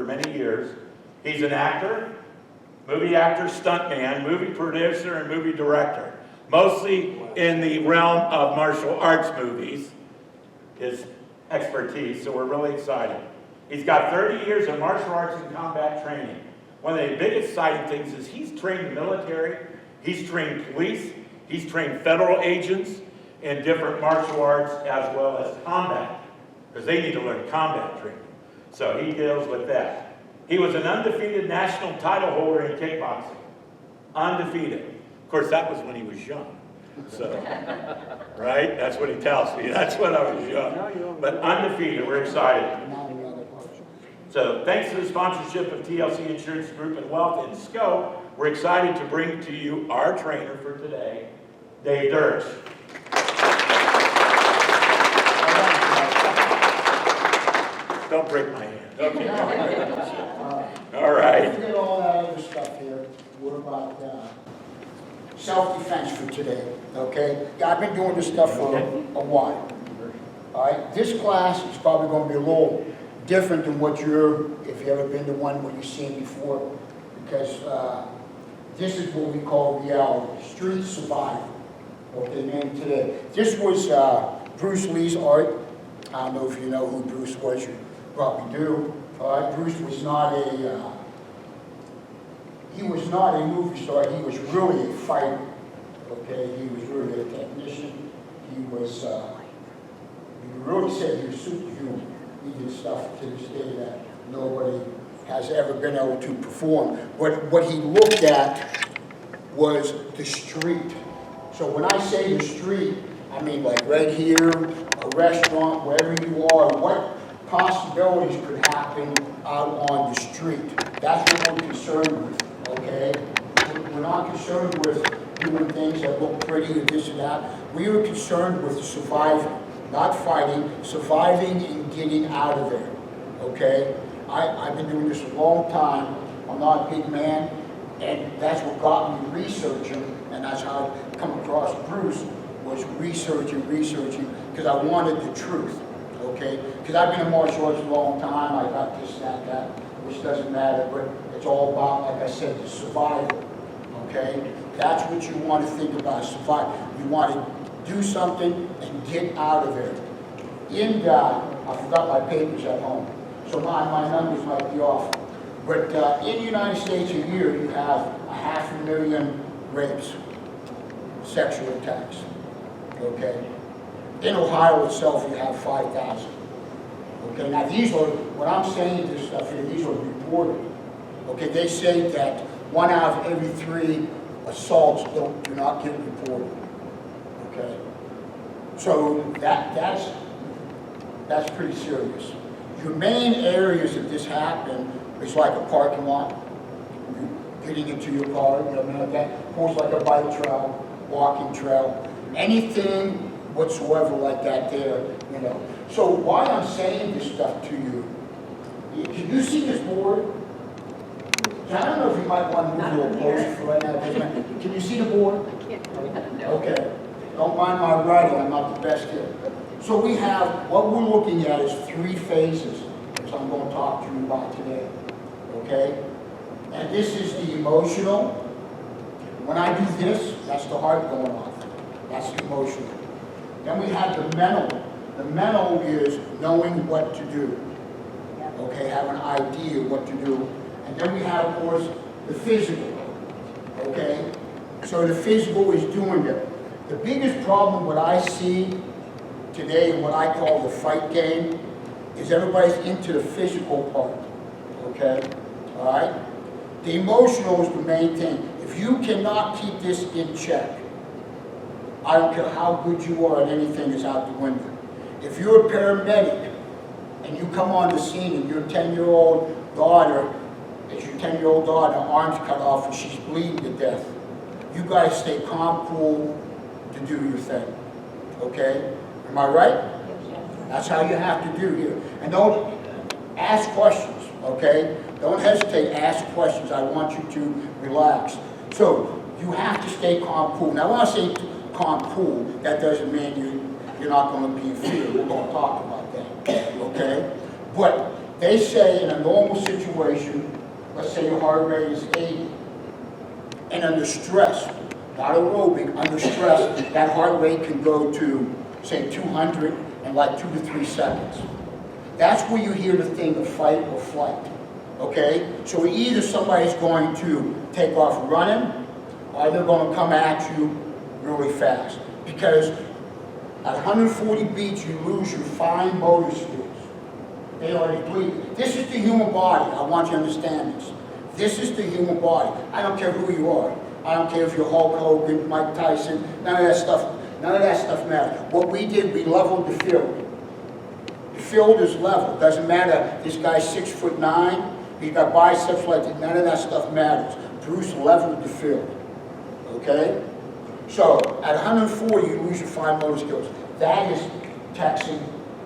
many years. He's an actor, movie actor, stuntman, movie producer, and movie director. Mostly in the realm of martial arts movies, his expertise, so we're really excited. He's got 30 years of martial arts and combat training. One of the biggest exciting things is he's trained the military, he's trained police, he's trained federal agents in different martial arts as well as combat, because they need to learn combat training. So he deals with that. He was an undefeated national title holder in kickboxing. Undefeated. Of course, that was when he was young. So, right? That's what he tells me. That's when I was young. But undefeated. We're excited. So, thanks to the sponsorship of TLC Insurance Group and Wealth in Scope, we're excited to bring to you our trainer for today, Dave Durch. Don't break my hand. Okay. All right. Forget all that other stuff here. What about self-defense for today? Okay? I've been doing this stuff for a while. All right? This class is probably going to be a little different than what if you've ever been to one where you've seen before, because this is what we call reality, street survival. Okay, named today. This was Bruce Lee's art. I don't know if you know who Bruce was. You probably do. Bruce was not a movie star. He was really a fighter. Okay, he was really a technician. He was. You really said he was superhuman. He did stuff to this day that nobody has ever been able to perform. But what he looked at was the street. So when I say the street, I mean like right here, a restaurant, wherever you are, what possibilities could happen out on the street. That's what we're concerned with, okay? We're not concerned with doing things that look pretty or this or that. We are concerned with surviving, not fighting, surviving and getting out of there, okay? I've been doing this a long time. I'm not a big man, and that's what got me researching, and that's how I come across Bruce, was researching, because I wanted the truth, okay? Because I've been in martial arts a long time. I got this, that, which doesn't matter, but it's all about, like I said, the survival, okay? That's what you want to think about, survival. You want to do something and get out of there. I forgot my papers at home, so my numbers might be off. But in the United States a year, you have 500,000 rapes, sexual attacks, okay? In Ohio itself, you have 5,000. Okay, now these are, when I'm saying this stuff here, these are reported. Okay, they say that 1 out of every 3 assaults do not get reported. Okay, so that's pretty serious. Your main areas that this happen is like a parking lot, getting into your car, you know, like that. Of course, like a bike trail, walking trail, anything whatsoever like that there, you know. So why I'm saying this stuff to you, can you see this board? I don't know if you might want to move a little closer for right now. Can you see the board? I can't. Okay. Don't mind my writing, I'm not the best here. So we have, what we're looking at is 3 phases, which I'm going to talk to you about today. Okay? And this is the emotional. When I do this, that's the heart going off. That's the emotional. Then we have the mental. The mental is knowing what to do. Okay, have an idea what to do. And then we have, of course, the physical. Okay? So the physical is doing it. The biggest problem what I see today, what I call the fight game, is everybody's into the physical part. Okay? All right? The emotional is the main thing. If you cannot keep this in check, I don't care how good you are at anything, is out the window. If you're a paramedic and you come on the scene and your 10-year-old daughter, arms cut off and she's bleeding to death, you guys stay calm, cool to do your thing. Okay? Am I right? That's how you have to do here. And don't ask questions, okay? Don't hesitate, ask questions. I want you to relax. So you have to stay calm, cool. Now when I say calm, cool, that doesn't mean you're not going to be in fear. We're going to talk about that, okay? But They say in a normal situation, let's say your heart rate is 80, and under stress, not aerobic, under stress, that heart rate can go to, say, 200 in like 2 to 3 seconds. That's where you hear the thing of fight or flight, okay? So either somebody's going to take off running, or they're going to come at you really fast. Because at 140 beats, you lose your fine motor skills. They are depleted. This is the human body. I want you to understand this. This is the human body. I don't care who you are. I don't care if you're Hulk Hogan, Mike Tyson, none of that stuff matters. What we did, we leveled the field. The field is level. Doesn't matter. This guy's 6'9", he's got biceps like that. None of that stuff matters. Bruce leveled the field. Okay? So, at 140, you lose your fine motor skills. That is texting,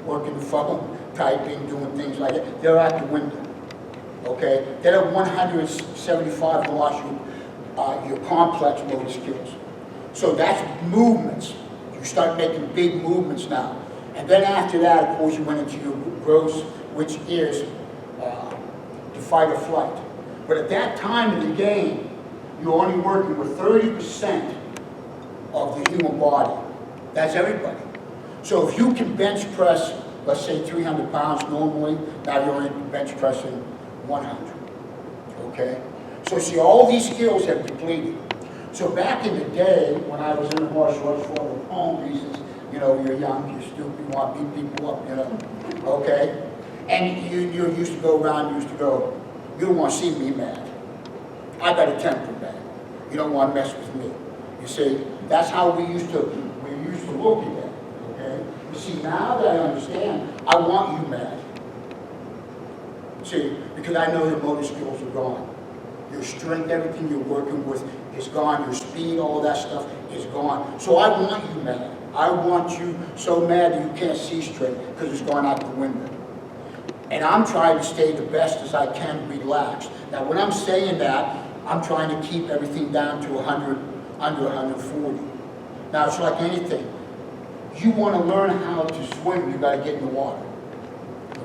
working the phone, typing, doing things like that. They're out the window. Okay? Then at 175, you lost your complex motor skills. So that's movements. You start making big movements now. And then after that, of course, you went into your gross, which is the fight or flight. But at that time in the game, you're only working with 30% of the human body. That's everybody. So if you can bench press, let's say 300 pounds normally, now you're only bench pressing 100. Okay? So see, all these skills have depleted. So back in the day, when I was in the martial arts for the home reasons, you know, you're young, you're stupid, you want to beat people up, you know, okay? And you used to go around, you don't want to see me mad. I got a temper, man. You don't want to mess with me. You see, that's how we used to look at that, okay? You see, now that I understand, I want you mad. See, because I know your motor skills are gone. Your strength, everything you're working with is gone. Your speed, all that stuff is gone. So I want you mad. I want you so mad that you can't see straight because it's gone out the window. And I'm trying to stay the best as I can, relaxed. Now, when I'm saying that, I'm trying to keep everything down to 100, under 140. Now, it's like anything. You want to learn how to swim, you got to get in the water.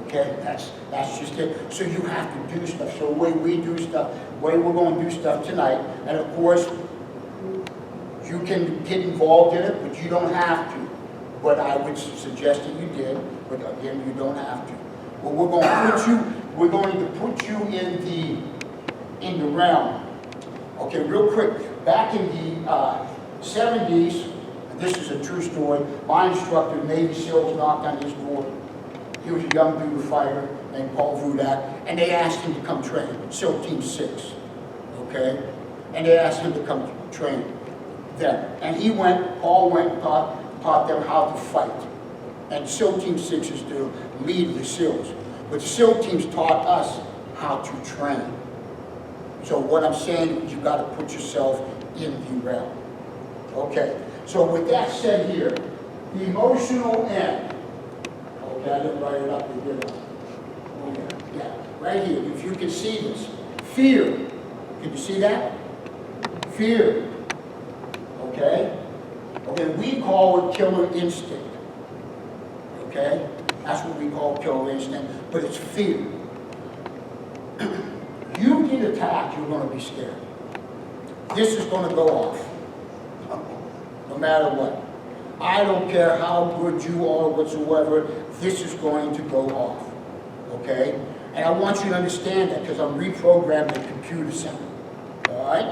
Okay, that's just it. So you have to do stuff. So the way we do stuff, the way we're going to do stuff tonight, and of course, you can get involved in it, but you don't have to. But I would suggest that you did, but again, you don't have to. Well, we're going to put you in the realm. Okay, real quick. Back in the 70s, this is a true story. My instructor, Navy SEALs, knocked on his door. He was a young dude fighter named Paul Vudak, and they asked him to come train, SEAL Team 6, okay? And they asked him to come train them. And Paul went and taught them how to fight. And SEAL Team 6 is the lead of the SEALs. But the SEAL teams taught us how to train. So what I'm saying is you got to put yourself in the realm. Okay, so with that said here, the emotional end. Okay, I didn't write it up, you did it. Okay, yeah, right here, if you can see this. Fear, can you see that? Fear, okay? Okay, we call it killer instinct, okay? That's what we call killer instinct, but it's fear. You get attacked, you're going to be scared. This is going to go off, no matter what. I don't care how good you are whatsoever, this is going to go off, okay? And I want you to understand that because I'm reprogramming the computer center, all right?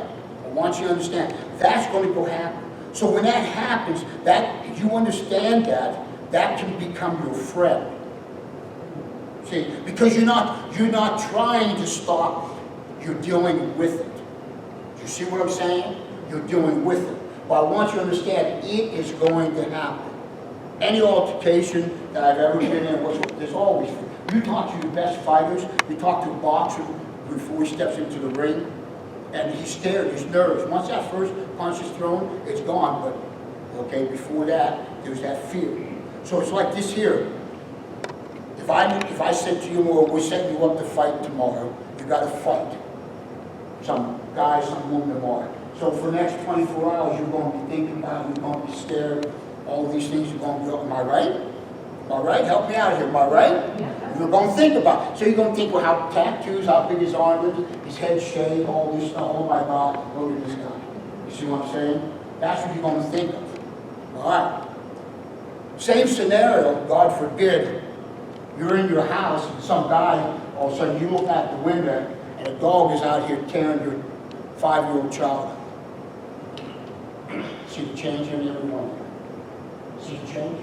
I want you to understand, that's going to go happen. So when that happens, that you understand that can become your friend. See, because you're not trying to stop, you're dealing with it. Do you see what I'm saying? You're dealing with it. But I want you to understand, it is going to happen. Any altercation that I've ever been in, there's always, you talk to your best fighters, you talk to a boxer before he steps into the ring, and he's scared, he's nervous. Once that first punch is thrown, it's gone, but, okay, before that, there's that fear. So it's like this here. If I said to you, well, we're setting you up to fight tomorrow, you got to fight some guy, some woman tomorrow. So for the next 24 hours, you're going to be thinking about it, you're going to be scared, all these things are going to be up. Am I right? Am Am I right? Help me out here, am I right? You're going to think about it. So you're going to think, well, how tattoos, how big his arm is, his head shaved, all this stuff, oh my God, look at this guy. You see what I'm saying? That's what you're going to think of. All right. Same scenario, God forbid, you're in your house and some guy, all of a sudden you look out the window and a dog is out here tearing your 5-year-old child up. See the change in everyone? See the change?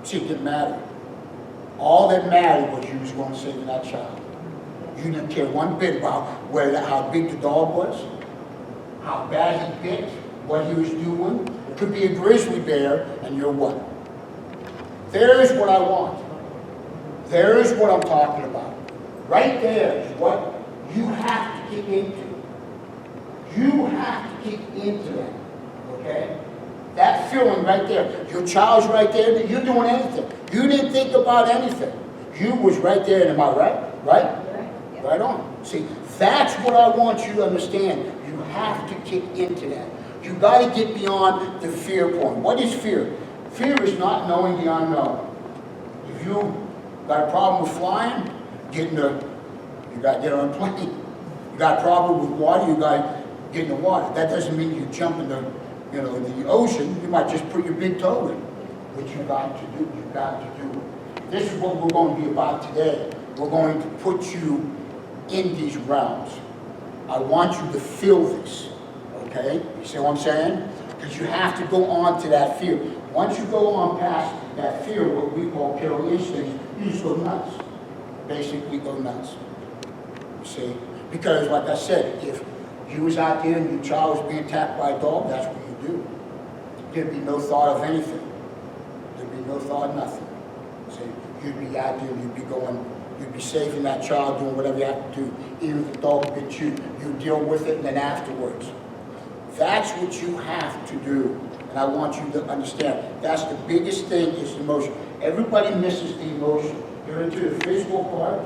See, it didn't matter. All that mattered was you was going to save that child. You didn't care one bit about how big the dog was, how bad he bit, what he was doing. It could be a grizzly bear, and you're what? There's what I want. There's what I'm talking about. Right there is what you have to kick into. You have to kick into that, okay? That feeling right there. Your child's right there. You're doing anything. You didn't think about anything. You was right there. Am I right? Right? Right on. See, that's what I want you to understand. You have to kick into that. You got to get beyond the fear point. What is fear? Fear is not knowing the unknown. If you got a problem with flying, you got to get on a plane. You got a problem with water, you got to get in the water. That doesn't mean you jump in the ocean. You might just put your big toe in. What you got to do, you got to do it. This is what we're going to be about today. We're going to put you in these realms. I want you to feel this, okay? You see what I'm saying? Because you have to go on to that fear. Once you go on past that fear, what we call killer instincts, you just go nuts. Basically go nuts. You see? Because like I said, if you was out there and your child was being attacked by a dog, that's what you do. There'd be no thought of anything. There'd be no thought of nothing. See? You'd be out there and you'd be saving that child, doing whatever you have to do. Even if the dog bit you, you deal with it and then afterwards. That's what you have to do. And I want you to understand. That's the biggest thing is emotion. Everybody misses the emotion. You're into the physical part,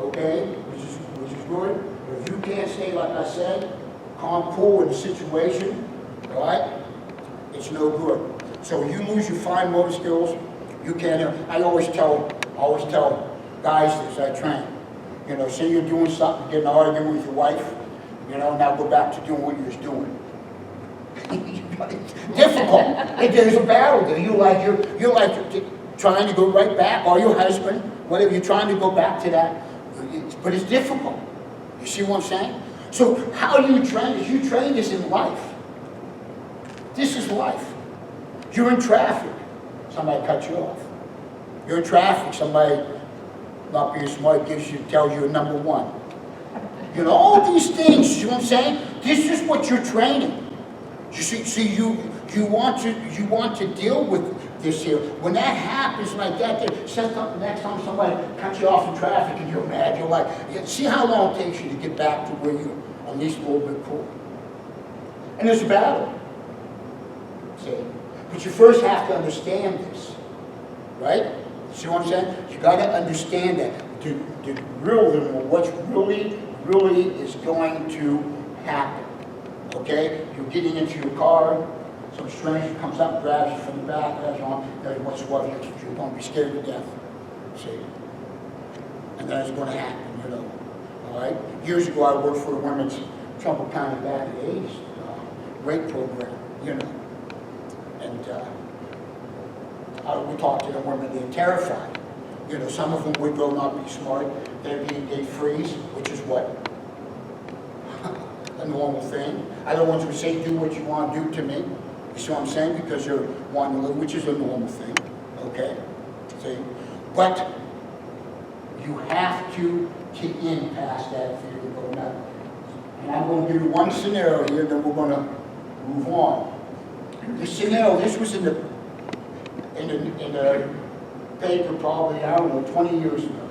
okay, which is good. But if you can't stay, like I said, calm, cool in the situation, all right, it's no good. So you lose your fine motor skills. You can't. I always tell guys this. I train. Say you're doing something, getting an argument with your wife. Now go back to doing what you was doing. Difficult. There's a battle there. You're like trying to go right back, or your husband, whatever. You're trying to go back to that, but it's difficult. You see what I'm saying? So how do you train this? You train this in life. This is life. You're in traffic. Somebody cut you off. You're in traffic. Somebody, not being smart, tells you a number one. All these things. You know what I'm saying? This is what you're training. You see, you want to deal with this here. When that happens like that, next time somebody cuts you off in traffic and you're mad, you're like, see how long it takes you to get back to where you're at least a little bit cool. And there's a battle. See? But you first have to understand this, right? See what I'm saying? You got to understand that. The what's really is going to happen. Okay? You're getting into your car, some stranger comes up, grabs you from the back, grabs you on, does whatsoever, you're going to be scared to death. See? And that's going to happen, All right? Years ago, I worked for the Women's Trumbull County back in the 80s, rape program, And we talked to the women, they're terrified. Some of them would go not be smart, they'd freeze, which is what? A normal thing. Other ones would say, do what you want to do to me. You see what I'm saying? Because you're wanting to live, which is a normal thing. Okay? See? But you have to kick in past that fear to go nuts. And I'm going to give you one scenario here, then we're going to move on. This scenario, this was in the paper probably, 20 years ago.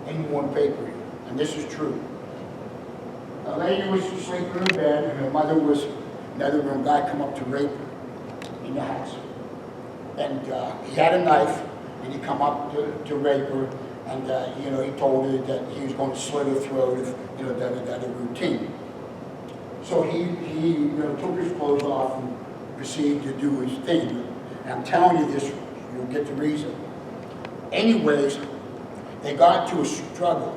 In one paper here. And this is true. A lady was sleeping in bed, and her mother was in another room. Guy come up to rape her in the house. And he had a knife, and he come up to rape her, and he told her that he was going to slit her throat if, that a routine. So he took his clothes off and proceeded to do his thing. And I'm telling you this You'll get the reason. Anyways, they got into a struggle.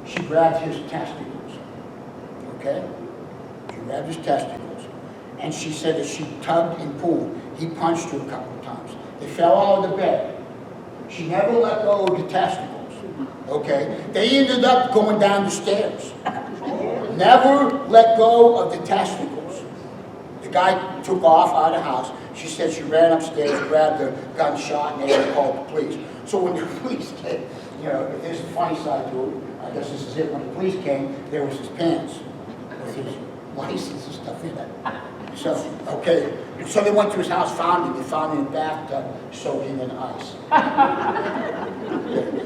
She grabbed his testicles, okay? She grabbed his testicles. And she said that she tugged and pulled. He punched her a couple of times. They fell out of the bed. She never let go of the testicles, okay? They ended up going down the stairs. Never let go of the testicles. The guy took off out of the house. She said she ran upstairs, grabbed the gunshot, and they called the police. So when the police came, you know, there's a funny side to it. I guess this is it. When the police came, there was his pants with his license and stuff in it. So, okay, so they went to his house, found him. They found him in the bathtub, soaking in ice.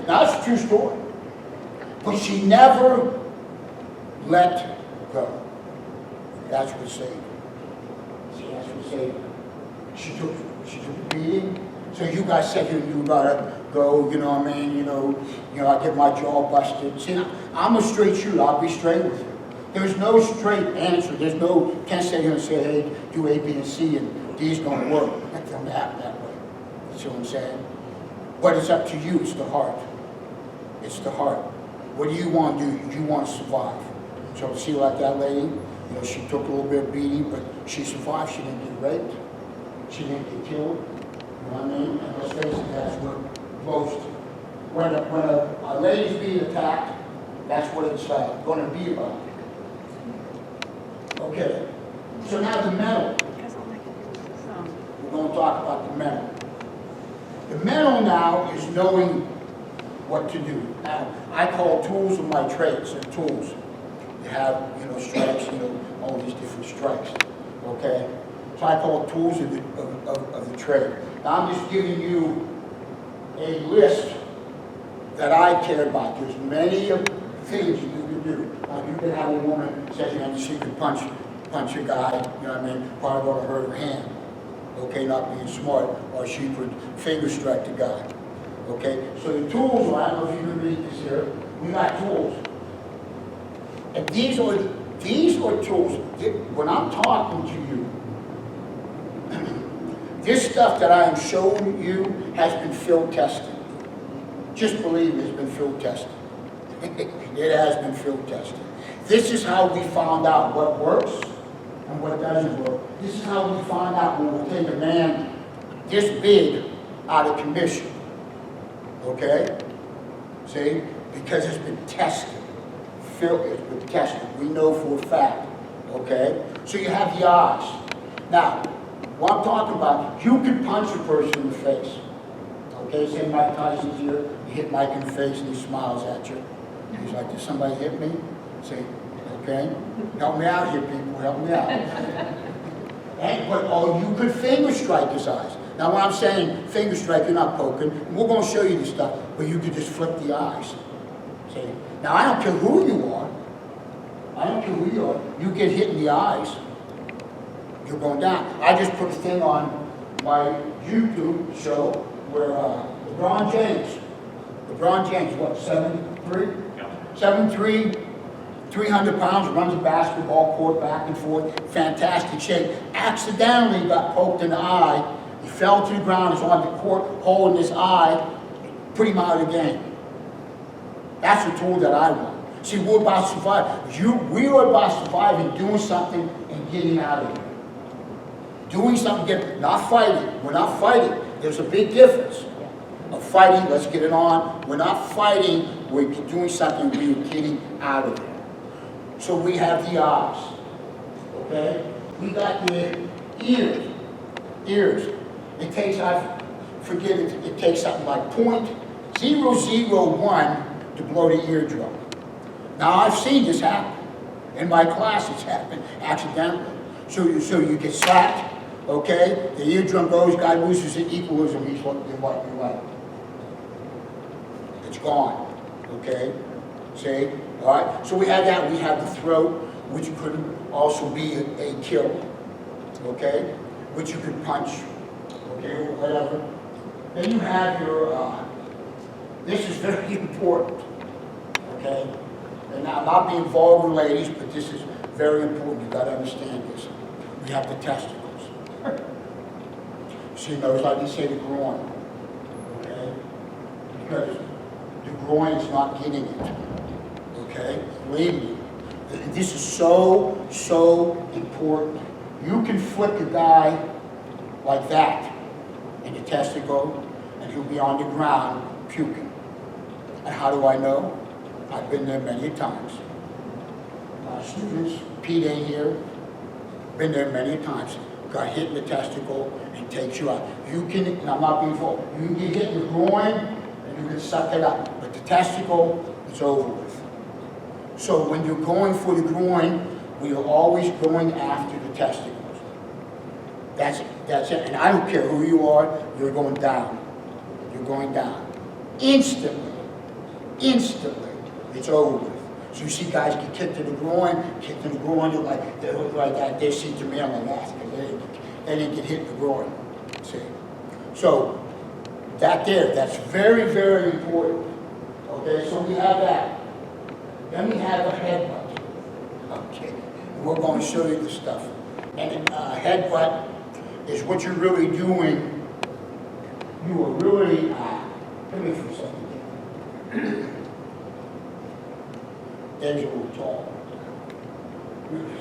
Now, that's a true story. But she never let go. That's what saved her. See, that's what saved her. She took a beating. So you guys said you gotta go, you know what I mean, you know, I get my jaw busted. See, I'm a straight shooter, I'll be straight with you. There's no straight answer. There's no, can't sit here and say, hey, do A, B, and C, and D's gonna work. That doesn't happen that way. You see what I'm saying? But it's up to you, it's the heart. It's the heart. What do you want to do? You want to survive. So see like that lady, you know, she took a little bit of beating, but she survived. She didn't get raped. She didn't get killed. You know what I mean? And let's face it, that's what most, when a lady's being attacked, that's what it's going to be about. Okay, so now the mental. We're going to talk about the mental. The mental now is knowing what to do. Now, I call tools of my trades, they're tools. You have, you know, strikes, you know, all these different strikes, okay? So I call tools of the trade. Now I'm just giving you a list that I care about. There's many things you can do. Like you can have a woman say, you know, she can punch a guy, you know what I mean, probably going to hurt her hand, okay, not being smart, or she could finger strike the guy, okay? So the tools, I don't know if you can read this here, we got tools. And these are tools. When I'm talking to you, this stuff that I am showing you has been field tested. Just believe me, it's been field tested. It has been field tested. This is how we found out what works and what doesn't work. This is how we find out when we take a man this big out of commission. Okay? See? Because it's been tested. It's been tested. We know for a fact. Okay? So you have the eyes. Now, what I'm talking about, you can punch a person in the face. Okay, say Mike Tyson's here, you hit Mike in the face and he smiles at you. He's like, did somebody hit me? Say, okay, help me out here, people, help me out. Or you could finger strike his eyes. Now when I'm saying finger strike, you're not poking. We're going to show you this stuff, but you could just flip the eyes. See? Now I don't care who you are. I don't care who you are. You get hit in the eyes, you're going down. I just put a thing on my YouTube show where LeBron James, what, 7'3"? Yeah. 7'3", 300 pounds, runs a basketball court back and forth, fantastic shape. Accidentally got poked in the eye. He fell to the ground, he's on the court, hole in his eye, put him out of the game. That's the tool that I want. See, we're about surviving. We are about surviving, doing something, and getting out of here. Doing something, not fighting. We're not fighting. There's a big difference of fighting, let's get it on. We're not fighting, we're doing something, we're getting out of there. So we have the eyes, okay? We got the ears. It takes, I forget it takes something like 0.001 to blow the eardrum. Now I've seen this happen. In my class it's happened accidentally. So you get slapped, okay? The eardrum goes, guy loses the equalism, he's what you like. It's gone, okay? See? All right? So we have that. We have the throat, which could also be a kill, okay? Which you could punch, okay, or whatever. Then you have your, this is very important, okay? And I'm not being vulgar, ladies, but this is very important. You've got to understand this. We have the testicles. See, notice I didn't say the groin, okay? Because the groin is not getting it, okay? Believe me, this is so, so important. You can flick a guy like that in the testicle, and he'll be on the ground puking. And how do I know? I've been there many times. Students, Pete ain't here, been there many times. Got hit in the testicle and takes you out. You can, and I'm not being full, you can get hit in the groin and you can suck it up. But the testicle is over with. So when you're going for the groin, we are always going after the testicles. That's it. And I don't care who you are, you're going down. You're going down. Instantly. It's over with. So you see guys get kicked in the groin, they look like that, they see to me, I'm like that, because they didn't get hit in the groin. See? So, that's very, very important. Okay, so we have that. Then we have a headbutt. Okay, we're going to show you the stuff. And headbutt is what you're really doing. You are really, come here for a second. Dave's a little tall.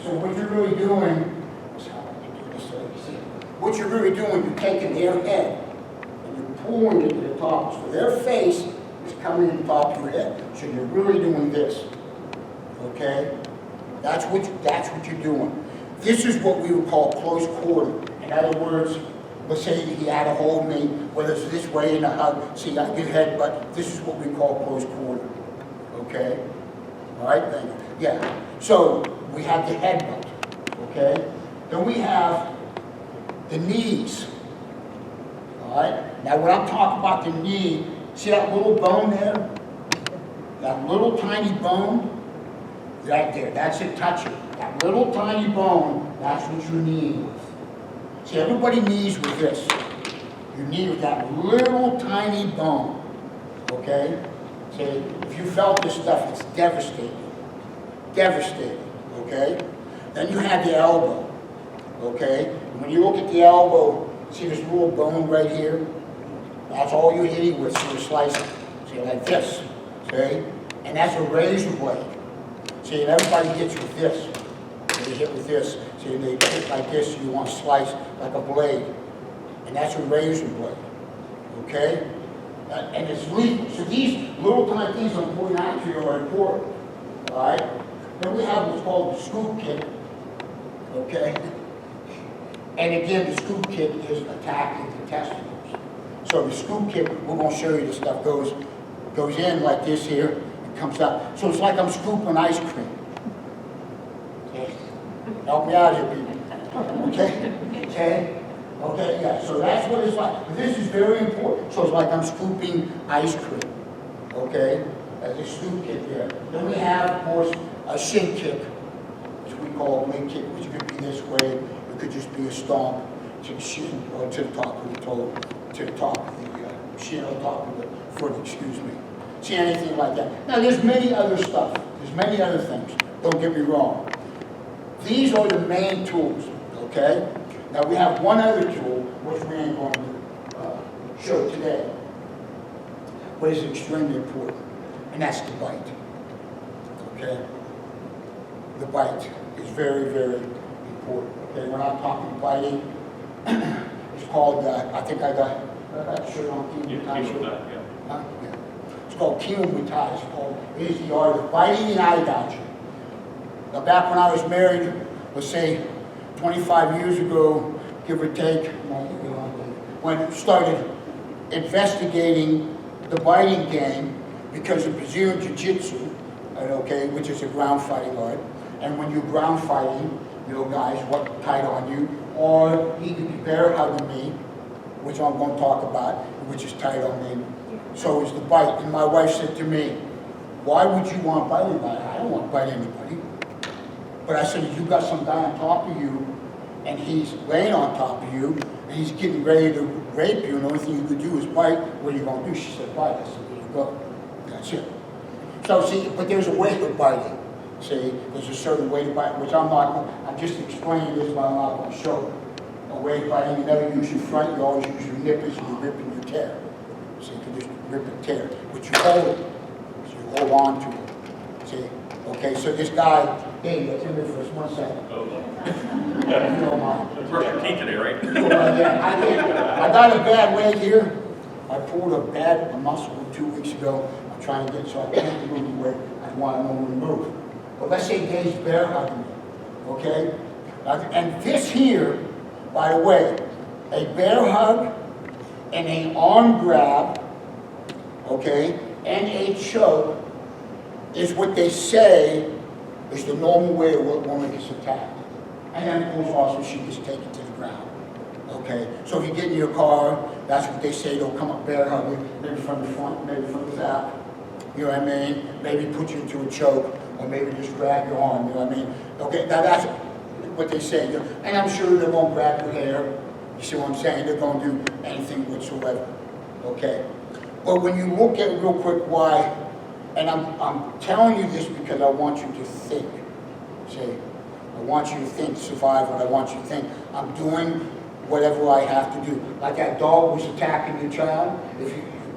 So what you're really doing, what you're really doing, you're taking their head and you're pulling it to the top. So their face is coming to the top of your head. So you're really doing this. Okay? That's what you're doing. This is what we would call close quarter. In other words, let's say he had to hold me, whether it's this way in a hug. See, I get headbutt. This is what we call close quarter. Okay? All right, thank you. Yeah, so we have the headbutt, okay? Then we have the knees, all right? Now, when I'm talking about the knee, see that little bone there? That little tiny bone, right there, that's it, touch it. That little tiny bone, that's what you're kneeing with. See, everybody knees with this. You knee with that little tiny bone, okay? See, if you felt this stuff, it's devastating. Devastating, okay? Then you have the elbow, okay? And when you look at the elbow, see this little bone right here? That's all you're hitting with, so you're slicing. See, like this, see? And that's a razor blade. See, and everybody hits with this. They hit with this. See, they hit like this, so you want to slice like a blade. And that's a razor blade, okay? And it's lethal. So these little tiny things I'm pointing out to you are important. All right? Then we have what's called the scoop kick. Okay? And again, the scoop kick is attacking the testicles. So the scoop kick, we're going to show you the stuff, goes in like this here, and comes up. So it's like I'm scooping ice cream. Okay? Help me out here, people. Okay? Okay? Okay, yeah, so that's what it's like. This is very important. So it's like I'm scooping ice cream, okay? That's a scoop kick there. Then we have, of course, a shin kick, which we call a wing kick, which could be this way. It could just be a stomp to the shin, or to the top of the toe, to the top of the shin, or top of the foot, excuse me. See, anything like that. Now, there's many other stuff. There's many other things. Don't get me wrong. These are the main tools, okay? Now we have one other tool, which we ain't going to show today, but is extremely important, and that's the bite. Okay? The bite is very, very important. Okay, when I'm talking biting, it's called, I think I got that shirt on, yeah. It's called Kimutai. It's called, it is the art of biting and eye gouging. Now back when I was married, let's say 25 years ago, give or take, when I started investigating the biting game because of Brazilian Jiu-Jitsu, okay, which is a ground fighting art, and when you're ground fighting, you know, guys, what tight on you, or he could be bear hugging me, which I'm going to talk about, which is tight on me. So is the bite. And my wife said to me, why would you want to bite anybody? I don't want to bite anybody. But I said, you got some guy on top of you, and he's laying on top of you, and he's getting ready to rape you, and the only thing you could do is bite. What are you going to do? She said, bite. I said, there you go. That's it. So see, but there's a way of biting. See, there's a certain way to bite, which I'm just explaining this, but I'm not going to show it. away, but you never use your front, you always use your nippers and you rip and you tear. So you can just rip and tear, but you hold it, so you hold on to it. See? Okay, so this guy, Dave, come here for us 1 second. You don't mind. Brush your teeth today, right? I got a bad leg here. I pulled a bad muscle 2 weeks ago. I'm trying to get so I can't move the way I want to move. But let's say Dave's bear hugging me, okay? And this here, by the way, a bear hug and an arm grab, okay, and a choke is what they say is the normal way a woman gets attacked. And then of course also she gets taken to the ground. Okay, so if you get in your car, that's what they say, they'll come up bear hug you, maybe from the front, maybe from the back. You know what I mean? Maybe put you into a choke, or maybe just grab your arm, you know what I mean? Okay, now that's what they say. And I'm sure they won't grab your hair. You see what I'm saying? They're going to do anything whatsoever. Okay? But when you look at real quick why, and I'm telling you this because I want you to think. See? I want you to think, survival. I want you to think. I'm doing whatever I have to do. Like that dog was attacking your child.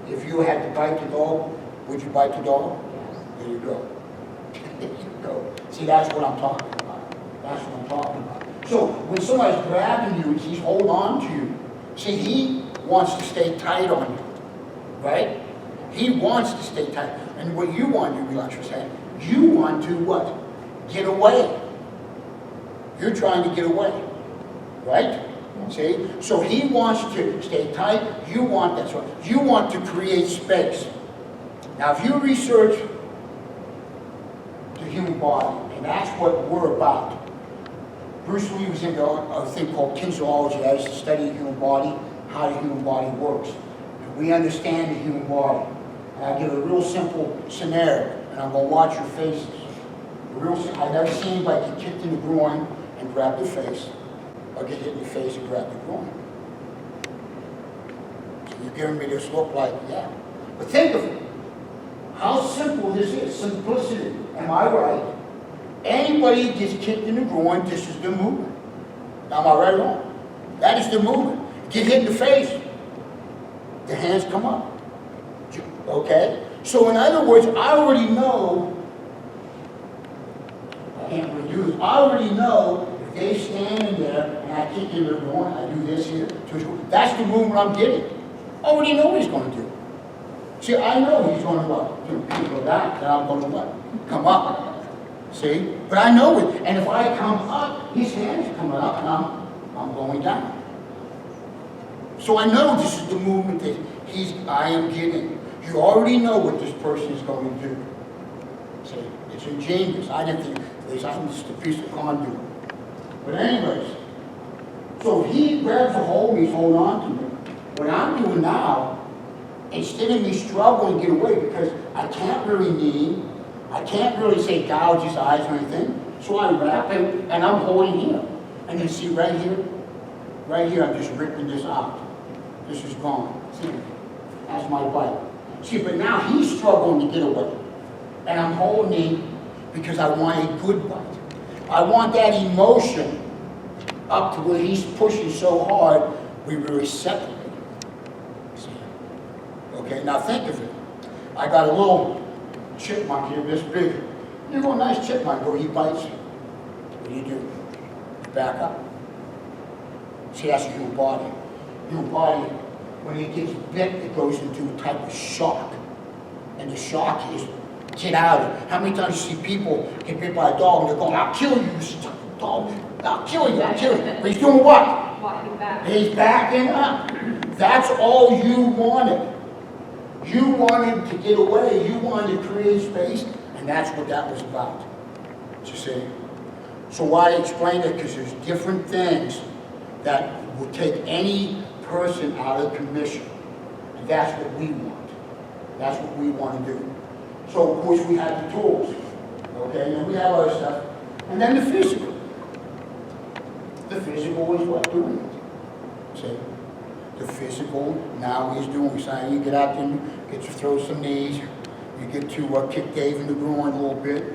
If you had to bite the dog, would you bite the dog? There you go. There you go. See, that's what I'm talking about. That's what I'm talking about. So when somebody's grabbing you, he's holding on to you. See, he wants to stay tight on you, right? He wants to stay tight. And what you want to do, like you're saying, you want to what? Get away. You're trying to get away, right? See? So he wants to stay tight. You want, that's right. You want to create space. Now, if you research the human body, and that's what we're about. Bruce Lee was into a thing called kinesiology. That is to study the human body, how the human body works. And we understand the human body. And I give a real simple scenario, and I'm going to watch your faces. I've never seen anybody get kicked in the groin and grab the face, or get hit in the face and grab the groin. So you're giving me this look like, yeah. But think of it. How simple this is. Simplicity. Am I right? Anybody gets kicked in the groin, this is the movement. Am I right or wrong? That is the movement. Get hit in the face, the hands come up. Okay? So in other words, I already know, I can't really do this, I already know if they stand in there and I kick in the groin, I do this here, that's the movement I'm getting. I already know what he's going to do. See, I know he's going to what? Go down, then I'm going to what? Come up. See? But I know it. And if I come up, his hand's coming up and I'm going down. So I know this is the movement that I am getting. You already know what this person is going to do. See? It's ingenious. I didn't think this. I'm just a piece of conduit. But anyways, so if he grabs a hold and he's holding on to me. What I'm doing now, instead of me struggling to get away, because I can't really knee, I can't really say gouge his eyes or anything, so I wrap him and I'm holding him. And you see right here, I'm just ripping this out. This is gone. See, that's my bite. See, but now he's struggling to get away. And I'm holding him because I want a good bite. I want that emotion up to where he's pushing so hard, we really separate. See? Okay, now think of it. I got a little chipmunk here, this big. You go, nice chipmunk, go, he bites you. What do? You back up. See, that's the human body. Human body, when it gets bit, it goes into a type of shock. And the shock is, get out of it. How many times you see people get bit by a dog and they're going, I'll kill you, you stupid dog. I'll kill you, I'll kill you. But he's doing what? Walking back. He's backing up. That's all you wanted. You wanted to get away. You wanted to create space. And that's what that was about. You see? So why explain it? Because there's different things that will take any person out of commission. And that's what we want. That's what we want to do. So of course we have the tools. Okay, and then we have other stuff. And then the physical. The physical is what doing it. See? The physical now is doing something. You get out there and get to throw some knees. You get to kick Dave in the groin a little bit.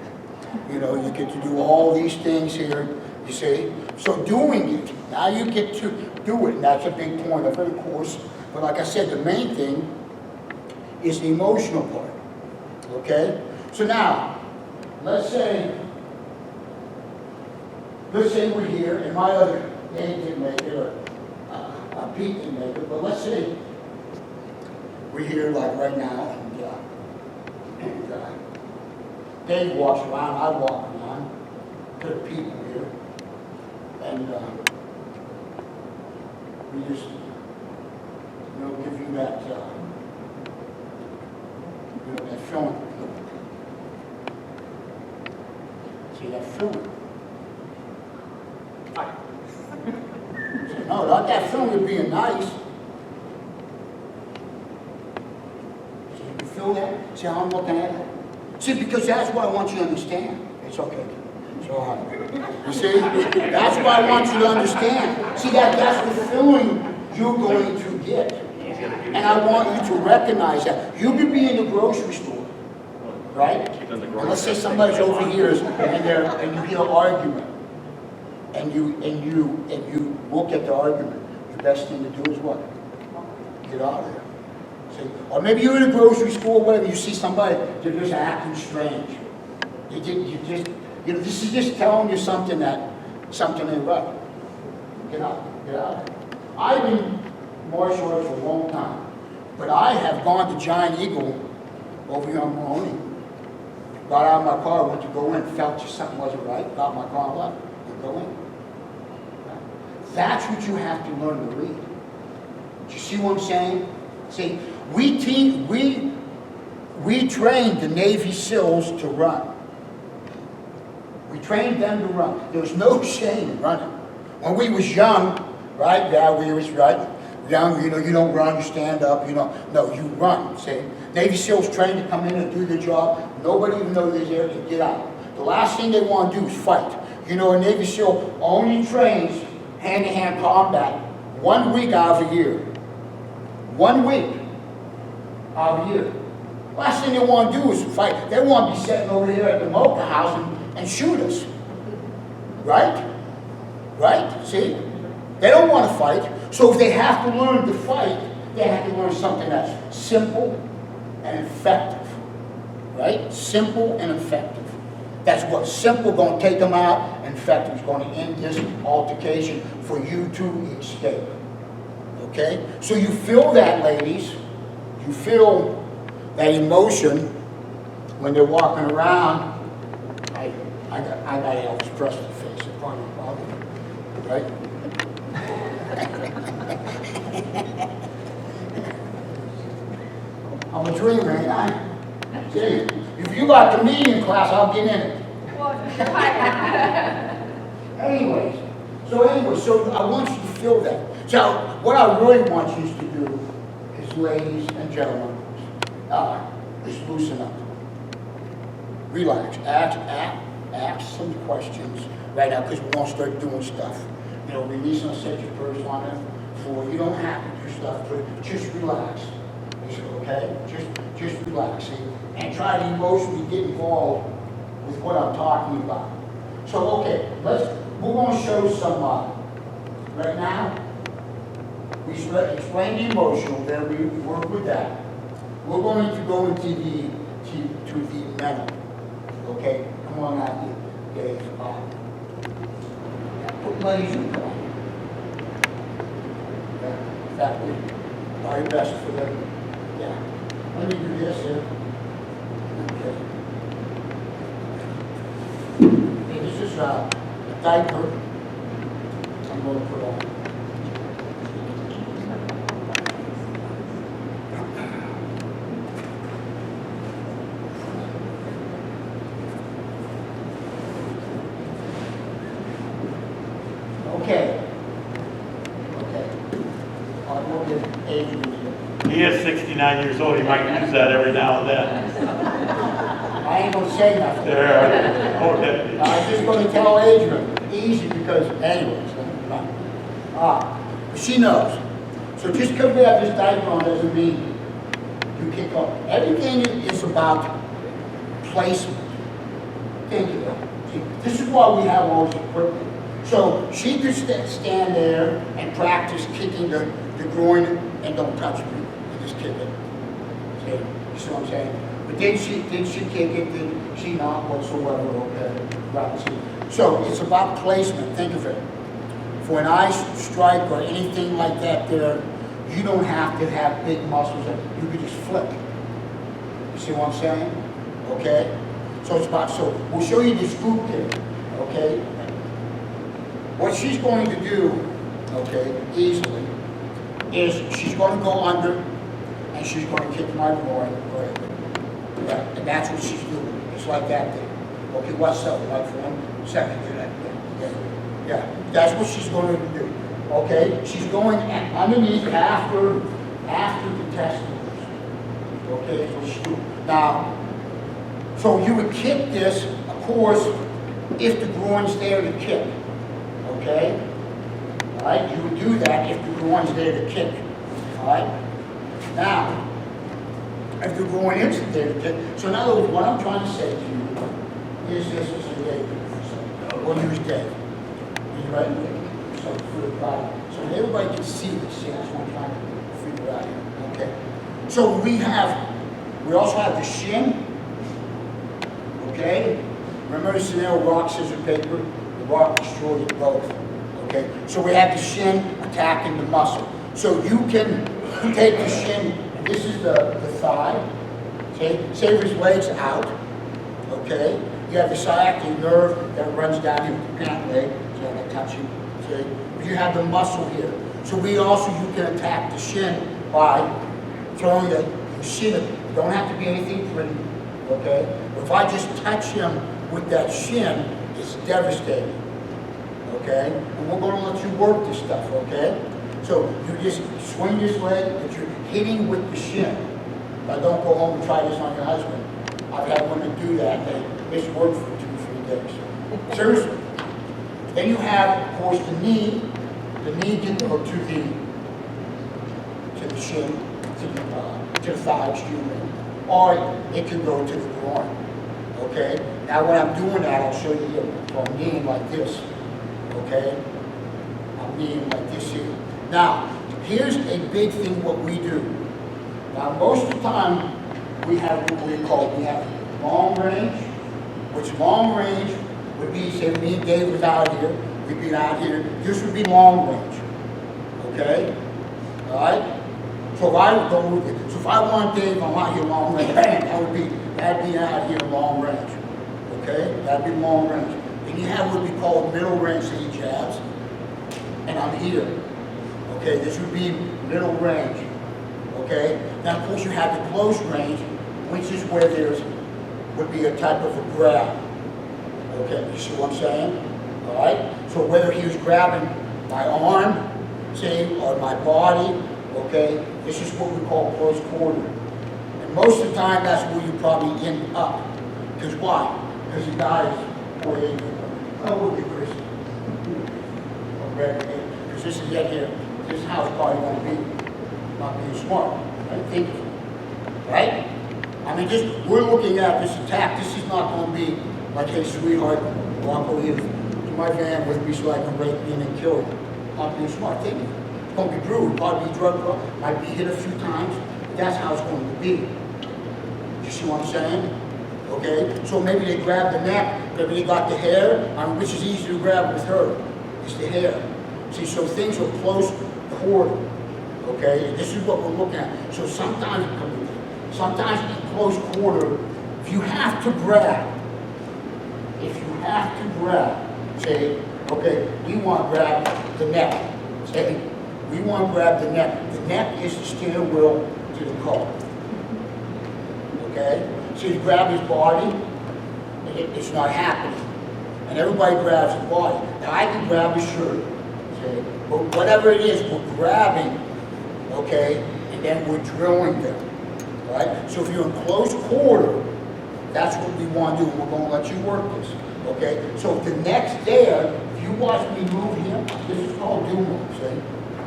You know, you get to do all these things here. You see? So doing it, now you get to do it, and that's a big point of it, of course. But like I said, the main thing is the emotional part, okay? So now, let's say we're here, and my other Dave didn't make it, or Pete didn't make it, but let's say we're here like right now, and Dave walks around, I walk around, to the people here, and we just, give you that, that feeling. See that feeling? No, not that feeling of being nice. See, you feel that? See how I'm looking at it? See, because that's what I want you to understand. It's okay. It's all right. You see? That's what I want you to understand. See, that's the feeling you're going to get. And I want you to recognize that. You could be in the grocery store, right? And let's say somebody's over here and you hear an argument. And you look at the argument. The best thing to do is what? Get out of there. See? Or maybe you're in a grocery store, whatever, you see somebody, they're just acting strange. This is just telling you something ain't right. Get out of there. I've been martial arts for a long time, but I have gone to Giant Eagle over here on Mahoney. Got out of my car, went to go in, felt just something wasn't right, got my car and left, and go in. That's what you have to learn to read. Do you see what I'm saying? See, we trained the Navy SEALs to run. We trained them to run. There was no shame in running. When we was young, right? Yeah, we was right. Young, you don't run, you stand up, no, you run. See, Navy SEALs trained to come in and do the job. Nobody even knows they're there to get out. The last thing they want to do is fight. A Navy SEAL only trains hand-to-hand combat 1 week out of a year. 1 week out of a year. Last thing they want to do is fight. They want to be sitting over here at the mocha house and shoot us. Right? Right? See? They don't want to fight. So if they have to learn to fight, they have to learn something that's simple and effective. Right? Simple and effective. That's what simple going to take them out, and effective is going to end this altercation for you to escape. Okay? So you feel that, ladies. You feel that emotion when they're walking around. I got Elvis Presley face in front of me, right? I'm a dreamer, ain't I? See, if you got the medium class, I'll get in it. Anyways, so I want you to feel that. So what I really want you to do is, ladies and gentlemen, is loosen up. Relax. Ask some questions right now, because we're going to start doing stuff. Releasing a set your purse on the floor. You don't have to do stuff, but just relax. Okay? Just relax. See? And try to emotionally get involved with what I'm talking about. So, okay, we're going to show some, right now, we explain the emotional, then we work with that. We're going to go into the mental. Okay? Come on out here, Dave. Put money in the car. Exactly. Try your best for them. Yeah. Let me do this here. Okay. Hey, this is a diaper I'm going to put on. Okay. We'll get Adrian here. He is 69 years old. He might use that every now and then. I ain't gonna say nothing. There. Okay. I'm just gonna tell Adrian. Easy, because anyways. She knows. So just because we have this diaper on doesn't mean you kick off. Everything is about placement. Think of that. See, this is why we have all this equipment. So she could stand there and practice kicking the groin and don't touch me. You just kick it. See? You see what I'm saying? But did she kick it? Did she not whatsoever? Okay. Right. So it's about placement. Think of it. For an eye strike or anything like that there, you don't have to have big muscles. You could just flick. You see what I'm saying? Okay? So it's about, so we'll show you the scoop kick. Okay? What she's going to do, okay, easily, is she's going to go under and she's going to kick my groin. Right? Yeah, and that's what she's doing. It's like that thing. Okay, what's up? Like for 1 second. Yeah, that's what she's going to do. Okay, she's going underneath after the testicles. Okay, so she's doing. Now, so you would kick this, of course, if the groin's there to kick. Okay? All right? You would do that if the groin's there to kick. All right? Now, if the groin isn't there to kick, so in other words, what I'm trying to say to you is this is a Dave. We'll use Dave. You ready? So for the body. So everybody can see this. See, that's what I'm trying to figure out here. Okay? So we also have the shin. Okay? Remember the scenario, rock, scissors, paper? The rock destroys both. Okay? So we have the shin attacking the muscle. So you can take the shin, and this is the thigh. Okay? Say his legs out. Okay? You have the sciatic nerve that runs down here with the pant leg. So I touch you. Okay? You have the muscle here. So you can attack the shin by throwing the shin. It don't have to be anything pretty. Okay? But if I just touch him with that shin, it's devastating. Okay? And we're going to let you work this stuff, okay? So you just swing this leg, but you're hitting with the shin. Now don't go home and try this on your husband. I've had women do that. They miss work for 2-3 days. Seriously. Then you have, of course, the knee. The knee can go to the shin, to the thigh, excuse me. Or it can go to the groin. Okay? Now when I'm doing that, I'll show you here. So I'm kneeing like this. Okay? I'm kneeling like this here. Now, here's a big thing what we do. Now most of the time, we have long range, which long range would be, say me and Dave was out here, we'd be out here, this would be long range. Okay? Alright? So if I go with it, so if I want Dave, I'm out here long range, bang, that'd be out here long range. Okay? That'd be long range. Then you have what we call middle range, so he jabs, and I'm here. Okay, this would be middle range. Okay? Now of course you have the close range, which is where would be a type of a grab. Okay, you see what I'm saying? Alright? So whether he was grabbing my arm, say, or my body, okay, this is what we call close quarter. And most of the time, that's where you probably end up. Because why? Because the guy is 48. Oh, look at Chris. Because this is it here. This is how it's probably going to be. Not being smart. Right? Think of it. Right? I mean, we're looking at this attack. This is not going to be like, hey, sweetheart, walk over here to my van with me so I can rape you and then kill you. Not being smart. Think of it. It's going to be brutal. Probably be drugged, might be hit a few times. But that's how it's going to be. You see what I'm saying? Okay? So maybe they grab the neck, maybe they got the hair. I mean, which is easy to grab with her? It's the hair. See, so things are close quarter. Okay? And this is what we're looking at. So sometimes in close quarter, if you have to grab, say, okay, we want to grab the neck. Say, we want to grab the neck. The neck is the steering wheel to the car. Okay? So you grab his body, and it's not happening. And everybody grabs his body. Now I can grab his shirt, okay? But whatever it is, we're grabbing, okay, and then we're drilling them. Right? So if you're in close quarter, that's what we want to do. We're going to let you work this. Okay? So the next there, if you watch me move him, this is called do move, see?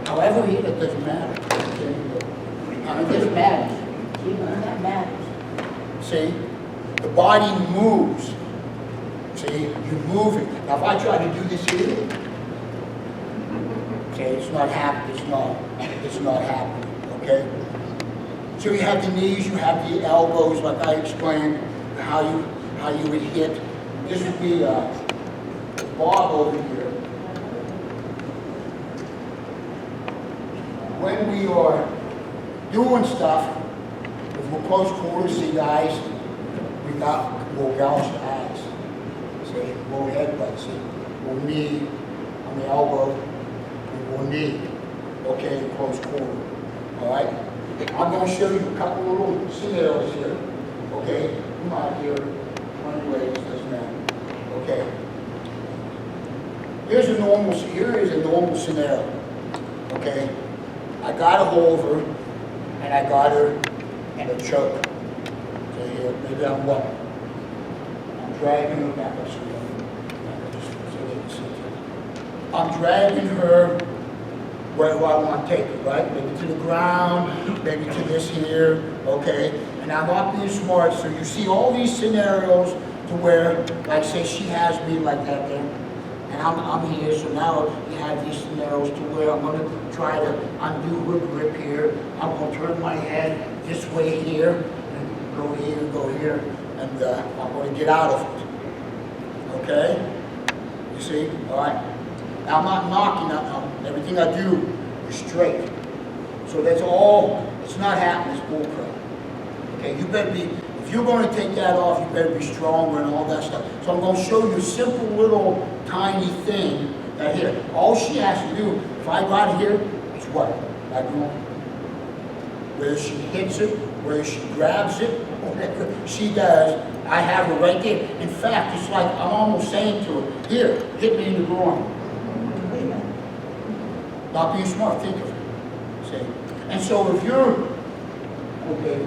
However he, it doesn't matter. Okay? I mean, this matters. See, none of that matters. See? The body moves. See? You move it. Now if I try to do this here, Okay, it's not happening, it's not happening, okay? So you have the knees, you have the elbows, like I explained, how you would hit. This would be Bob over here. When we are doing stuff, if we're close quarters, see guys, we'll gouge the eyes. See, we'll headbutt, see, we'll knee on the elbow, we'll knee, okay, close quarter, all right? I'm going to show you a couple little scenarios here, okay? Come out here, 20 ways, doesn't matter, okay? Here is a normal scenario, okay? I got a hold of her, and I got her in a choke. Okay, here, maybe I'm what? I'm dragging her back up, I'm dragging her where do I want to take her, right? Maybe to the ground, maybe to this here, okay? And I'm not being smart, so you see all these scenarios to where, like say she has me like that there, and I'm here, so now you have these scenarios to where I'm going to try to undo her grip here. I'm going to turn my head this way here, and go here, and I'm going to get out of it, okay? You see, all right? Now I'm not knocking out, everything I do is straight. So that's all, it's not happening, it's bullcrap. Okay, you better be, if you're going to take that off, you better be stronger and all that stuff. So I'm going to show you a simple little tiny thing that here. All she has to do, if I got here, is what? Like where she hits it, where she grabs it, whatever she does, I have her right there. In fact, it's like I'm almost saying to her, here, hit me in the groin. Not being smart, think of it. See? And so if you're, okay,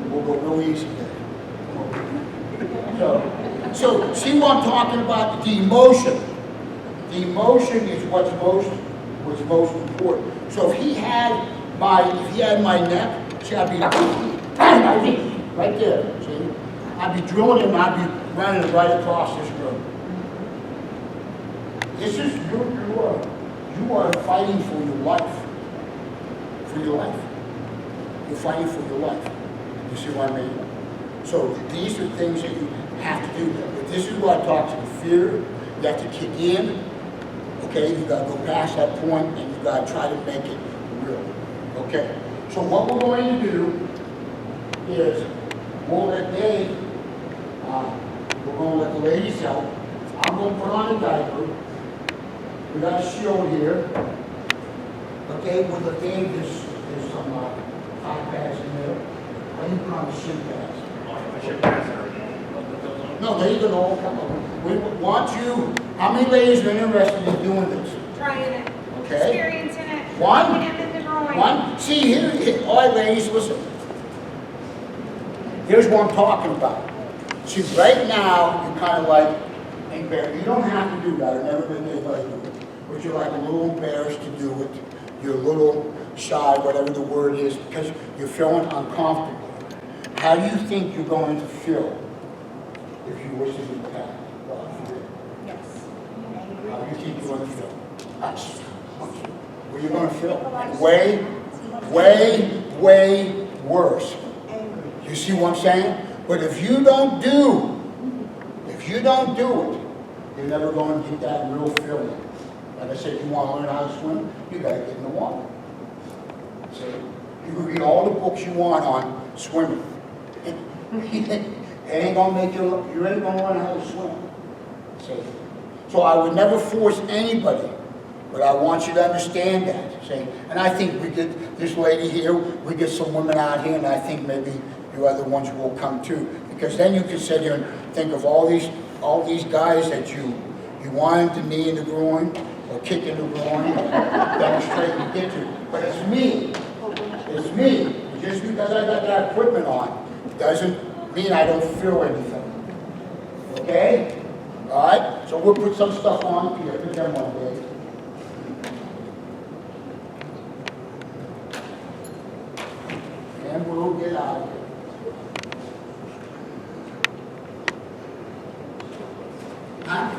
we'll go real easy there. So see what I'm talking about? The emotion. The emotion is what's most important. So if he had my neck, see, I'd be right there. See? I'd be drilling him, I'd be running right across this room. This is you are fighting for your life. For your life. You're fighting for your life. You see what I mean? So these are things that you have to do. But this is what I talk to the fear. You have to kick in. Okay, you got to go past that point, and you got to try to make it real. Okay. So what we're going to do is we'll let Dave. We're going to let the ladies help. I'm going to put on a diaper. We got a shield here. Okay, with the Dave, there's some hot pads in there. Why do you put on the shin pads? Shin pads are. No, they can all come over. We want you. How many ladies are interested in doing this? Trying it. Okay. Experiencing it. One? Him in the groin. One. See, here, all right, ladies, listen. Here's what I'm talking about. See, right now, you're kind of like, you don't have to do that. I've never been anybody do it. But you're like a little embarrassed to do it. You're a little shy, whatever the word is, because you're feeling uncomfortable. How do you think you're going to feel if you were to do that? Yes. How do you think you're going to feel? What are you going to feel? Way, way, way worse. You see what I'm saying? But if you don't do it, you're never going to get that real feeling. Like I said, you want to learn how to swim, you got to get in the water. See? You can read all the books you want on swimming. It ain't going to make you ain't going to learn how to swim. See? So I would never force anybody, but I want you to understand that. See? And I think we get this lady here, we get some women out here, and I think maybe you other ones will come too. Because then you can sit here and think of all these guys that you wanted to knee in the groin, or kick in the groin, demonstrate to get to. But it's me. It's me. Just because I got that equipment on doesn't mean I don't feel anything. Okay? All right? So we'll put some stuff on here. Put them on, Dave. And we'll get out of here. Huh?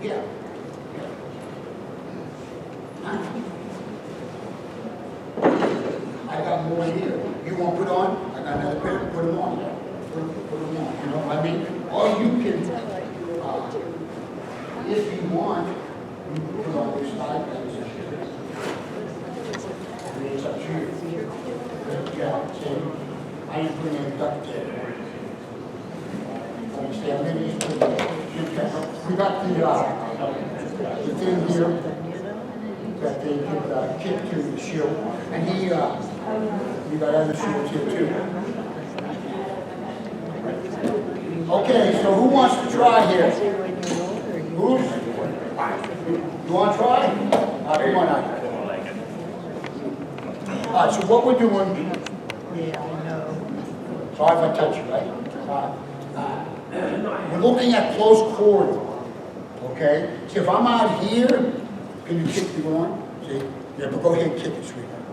Yeah. want to put on? I got another pair, put them on. Put them on, you know what I mean? Or you can, if you want, you can put on this side. It's up to you. Yeah, see, I didn't put any duct tape. Understand? Maybe just put we got the thing here that they could kick to the shield, and we got other shields here too. Okay, so who wants to try here? Who? You want to try? Come on out. All right, so what we're doing, sorry if I touch you, right? We're looking at close corridor, okay? So if I'm out here, can you kick the groin? See? Yeah, but go ahead and kick it, sweetheart.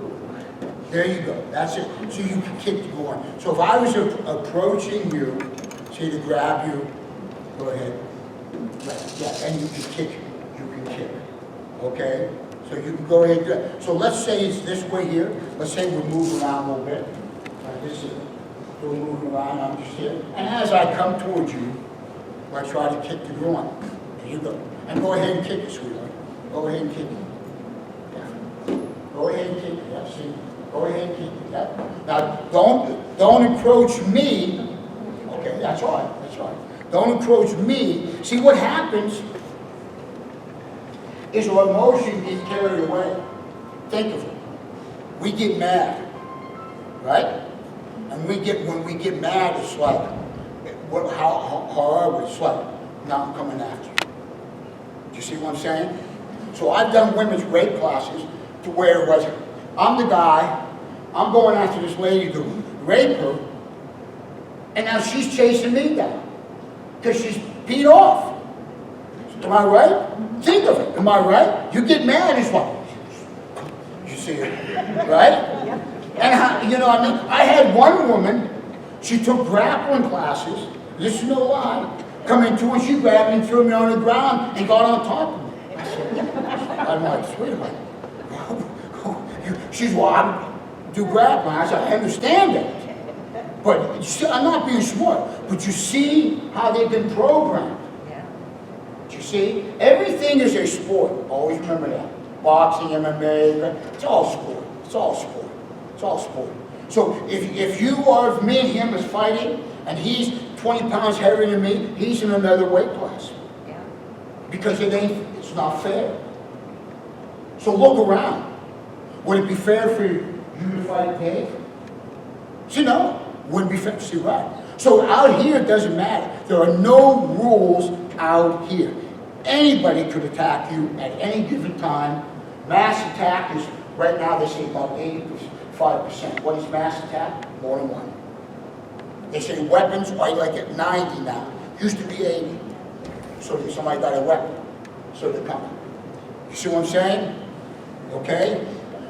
There you go, that's it. So you can kick the groin. So if I was approaching you, see, to grab you, go ahead. Yeah, and you can kick, okay? So you can go ahead and do that. So let's say it's this way here. Let's say we're moving around a little bit. Like this is, we're moving around, I'm just here. And as I come towards you, I try to kick the groin. There you go. And go ahead and kick it, sweetheart. Go ahead and kick it. Yeah. Go ahead and kick it. Yeah, see? Go ahead and kick it. Yeah. Now, don't encroach me. Okay, that's all right. That's all right. Don't encroach me. See what happens is our emotion gets carried away. Think of it. We get mad, right? And when we get mad, it's like, however, it's like, now I'm coming after you. Do you see what I'm saying? So I've done women's rape classes to where it was, I'm the guy, I'm going after this lady to rape her, and now she's chasing me down because she's beat off. Am I right? Think of it. Am I right? You get mad, it's like, you see it, right? And how, you know what I mean? I had one woman, she took grappling classes, this is no lie, come into and she grabbed me and threw me on the ground and got on top of me. I'm like, sweetheart. She's, well, I do grappling. I said, I understand that. But you see, I'm not being smart, but you see how they've been programmed. You see, everything is a sport. Always remember that. Boxing, MMA, it's all sport. It's all sport. It's all sport. So if you are, if me and him is fighting, and he's 20 pounds heavier than me, he's in another weight class. Yeah. Because it's not fair. So look around. Would it be fair for you to fight Dave? See, no. Wouldn't be fair. See, right. So out here, it doesn't matter. There are no rules out here. Anybody could attack you at any given time. Mass attack is, right now they say about 85%. What is mass attack? More than one. They say weapons are like at 90 now. Used to be 80. So somebody got a weapon. So they're coming. You see what I'm saying? Okay?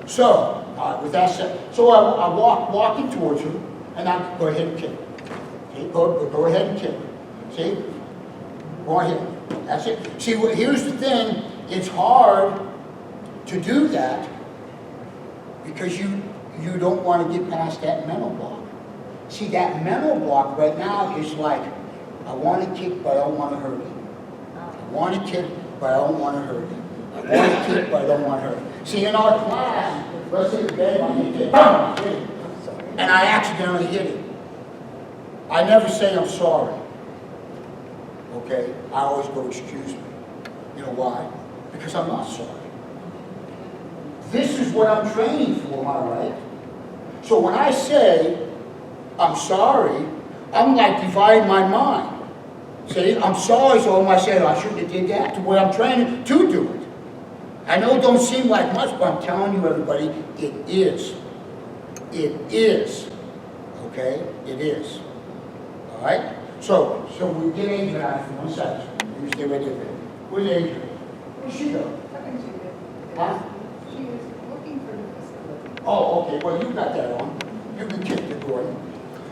So, with that said, so I walking towards you, and I go ahead and kick. See? Go ahead and kick. See? Go ahead. That's it. See, here's the thing. It's hard to do that because you don't want to get past that mental block. See, that mental block right now is like, I want to kick, but I don't want to hurt you. I want to kick, but I don't want to hurt you. I want to kick, but I don't want to hurt you. See, in our class, let's say the bed on you did, and I accidentally hit it. I never say I'm sorry. Okay? I always go, excuse me. You know why? Because I'm not sorry. This is what I'm training for, am I right? So when I say, I'm sorry, I'm like dividing my mind. See, I'm sorry, so I say, I shouldn't have did that, to where I'm training to do it. I know it don't seem like much, but I'm telling you, everybody, it is. It is. Okay? It is. All right? So we get Adrian out for 1 second. You stay right there. Where's Adrian? Where'd she go? Huh? She was looking for the facility. Oh, okay. Well, you got that on. You can kick the door.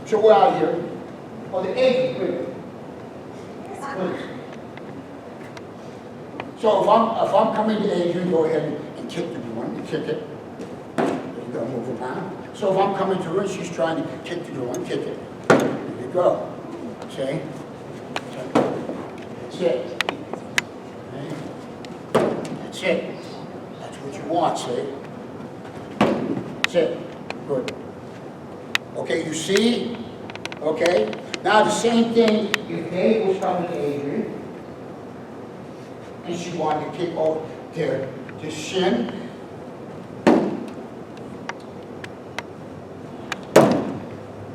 So we're out here. Oh, the Adrian, please. So if I'm coming to Adrian, go ahead and kick the door. You kick it. There you go. move it now. So if I'm coming to her and she's trying to kick the groin, kick it. There you go. See? That's it. Okay? That's it. That's what you want, see? That's it. Good. Okay, you see? Okay? Now the same thing, if Dave was coming to Adrian, and she wanted to kick over the shin,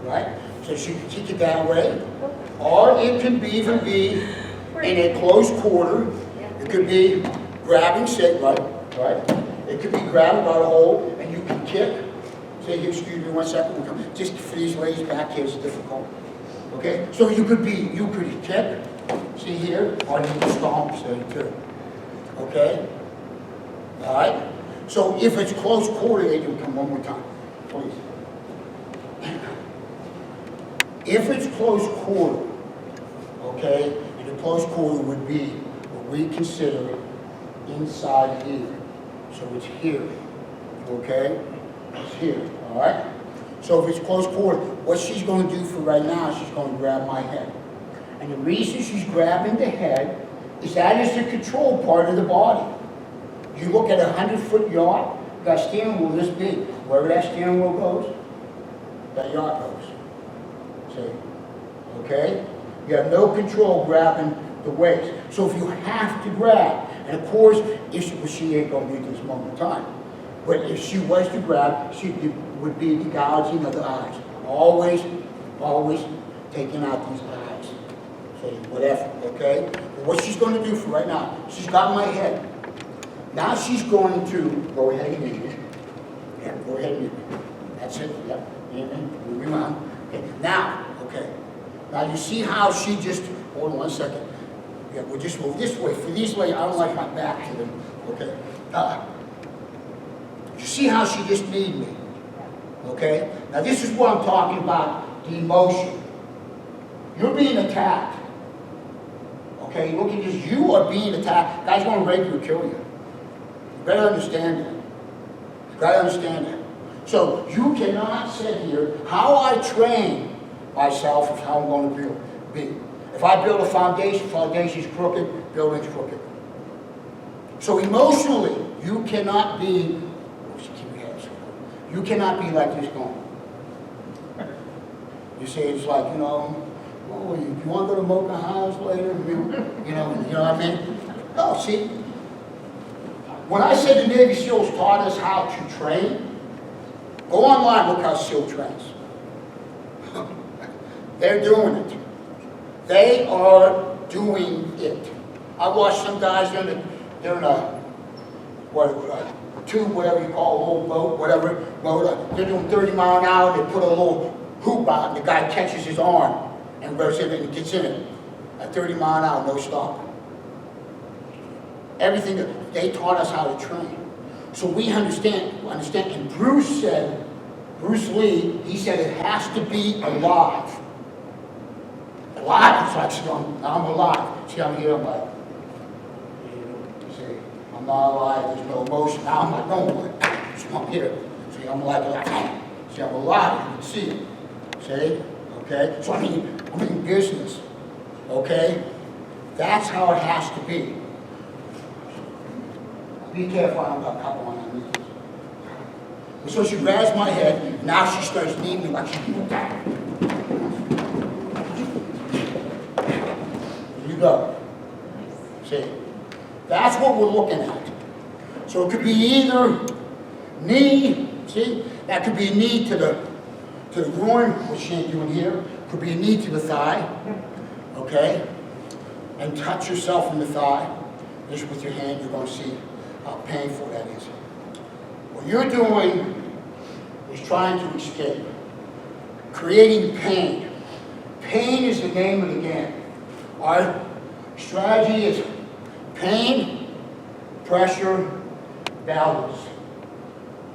right? So she can kick it that way, or it can even be in a close quarter. It could be grabbing, say, right? It could be grabbing by the hole, and you can kick. Say, excuse me 1 second. Just for these ladies back here, it's difficult. Okay? So you could kick, see here, or you can stomp, say, too. Okay? All right? So if it's close quarter, you come one more time, please. If it's close quarter, okay, and the close quarter would be what we consider inside here. So it's here, okay? It's here, all right? So if it's close quarter, what she's going to do for right now, she's going to grab my head. And the reason she's grabbing the head is that is the control part of the body. You look at a 100-foot yacht, you got a steering wheel this big. Wherever that steering wheel goes, that yacht goes. See? Okay? You have no control grabbing the waist. So if you have to grab, and of course, she ain't going to do it this moment in time, but if she was to grab, she would be the gouging of the eyes. Always taking out these eyes. See, whatever, okay? But what she's going to do for right now, she's got my head. Now she's going to go ahead and meet me. Yeah, go ahead and meet me. That's it, yep. Moving on. Okay, now, okay. Now you see how she just, hold on 1 second. Yeah, we'll just move this way. For these ladies, I don't like my back to them, okay? You see how she just kneed me, okay? Now this is what I'm talking about, the emotion. You're being attacked, okay? Look at this, you are being attacked. Guys want to rape you or kill you. You better understand that. You gotta understand that. So you cannot sit here, how I train myself is how I'm going to be. If I build a foundation's crooked, building's crooked. So emotionally, you cannot be, like this going. You say it's like, you know, oh, you want to go to Mocha House later? You know what I mean? No, see, when I said the Navy SEALs taught us how to train, go online, look how SEAL trains. They're doing it. They are doing it. I watched some guys, they're in a tube, whatever you call a little boat, whatever boat. They're doing 30 miles an hour. They put a little hoop out, and the guy catches his arm and goes in and gets in it at 30 miles an hour, no stopping. Everything they taught us how to train, so we understand. And Bruce Lee, he said it has to be alive. Alive, it's like, see, I'm alive. See, I'm here, I'm like, see, I'm not alive, there's no emotion. Now I'm like, no, so I'm here. See, I'm like, see, I'm alive, you can see it. See, okay? So I'm in business, okay? That's how it has to be. Be careful, I've got a couple on my knees. So she grabs my head, now she starts kneeing me like she's doing that. Go. See, that's what we're looking at. So it could be either knee, see, that could be a knee to the groin, which she ain't doing here. Could be a knee to the thigh, okay? And touch yourself in the thigh. Just with your hand, you're going to see how painful that is. What you're doing is trying to escape, creating pain. Pain is the name of the game. Our strategy is pain, pressure, balance.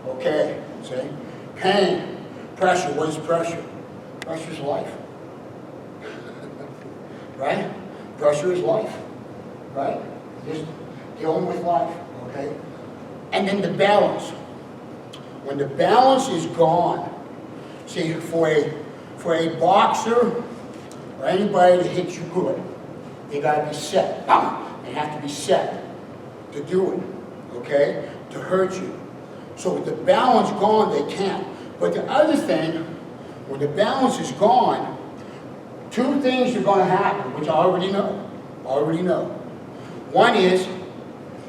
Okay, see? Pain, pressure, what is pressure? Pressure is life. Right? Pressure is life. Right? Just dealing with life, okay? And then the balance. when the balance is gone, see, for a boxer or anybody to hit you good, they gotta be set. They have to be set to do it, okay? To hurt you. So with the balance gone, they can't. But the other thing, when the balance is gone, two things are gonna happen, which I already know. One is,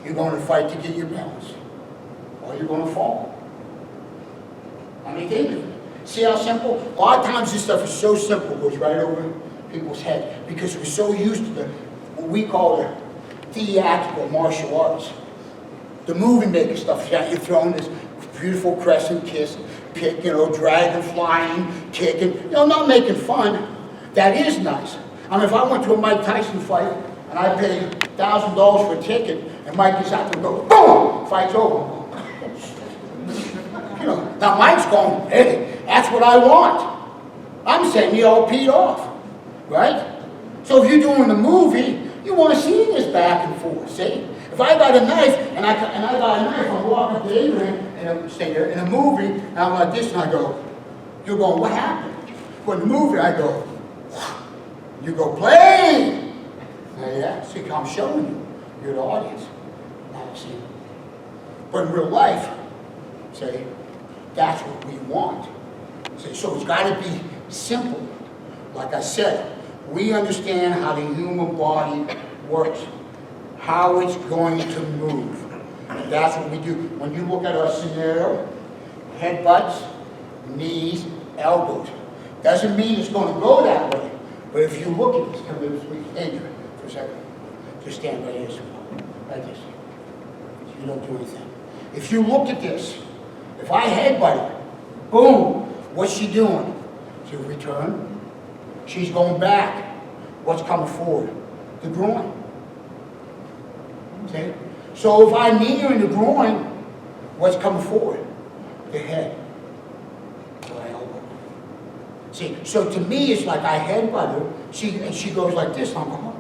you're going to fight to get your balance, or you're going to fall. I mean, think of it. See how simple? A lot of times this stuff is so simple, it goes right over people's heads, because we're so used to what we call the theatrical martial arts. The movie maker stuff. Yeah, you're throwing this beautiful crescent kick, dragon flying, kicking, not making fun. That is nice. I mean, if I went to a Mike Tyson fight, and I paid $1,000 for a ticket, and Mike gets out and goes, boom, fight's over. Now Mike's going, hey, that's what I want. I'm setting you all peed off, right? So if you're doing the movie, you want to see this back and forth, see? If I got a knife, and I got a knife, I'm walking to Adrian, and I'm staying there, in a movie, and I'm like this, and I go, you're going, what happened? But in the movie, I go, you go, play! Yeah, see, I'm showing you. You're the audience. Now, see. But in real life, see, that's what we want. See, so it's got to be simple. Like I said, we understand how the human body works, how it's going to move. And that's what we do. When you look at our scenario, headbutts, knees, elbows. Doesn't mean it's going to go that way. But if you look at this, come here, Adrian, for a second. Just stand right here, like this. You don't do anything. If you look at this, if I headbutt her, boom, what's she doing? She'll return. She's going back. What's coming forward? The groin. See? So if I knee her in the groin, what's coming forward? The head. My elbow. See, so to me, it's like I headbutt her, and she goes like this, and I'm going,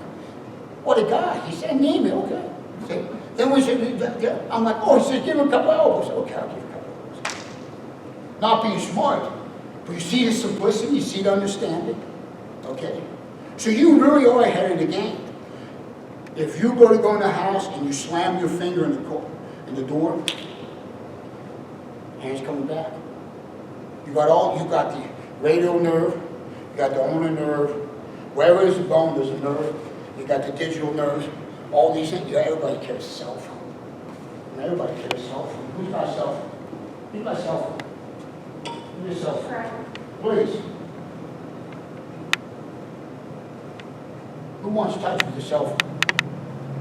what a guy. He said, name it, okay. See? Then we said, I'm like, oh, he said, give him a couple elbows. Okay, I'll give him a couple elbows. Not being smart, but you see the simplicity, you see the understanding, okay? So you really are ahead of the game. If you go in the house and you slam your finger in the door, hands coming back. You got the radial nerve, you got the ulnar nerve. Wherever there's a bone, there's a nerve. You got the digital nerves. All these things. Everybody carries a cell phone. Everybody carries a cell phone. Who's got a cell phone? Who's got a cell phone? Who's a cell phone? Please. Who wants to touch with your cell phone?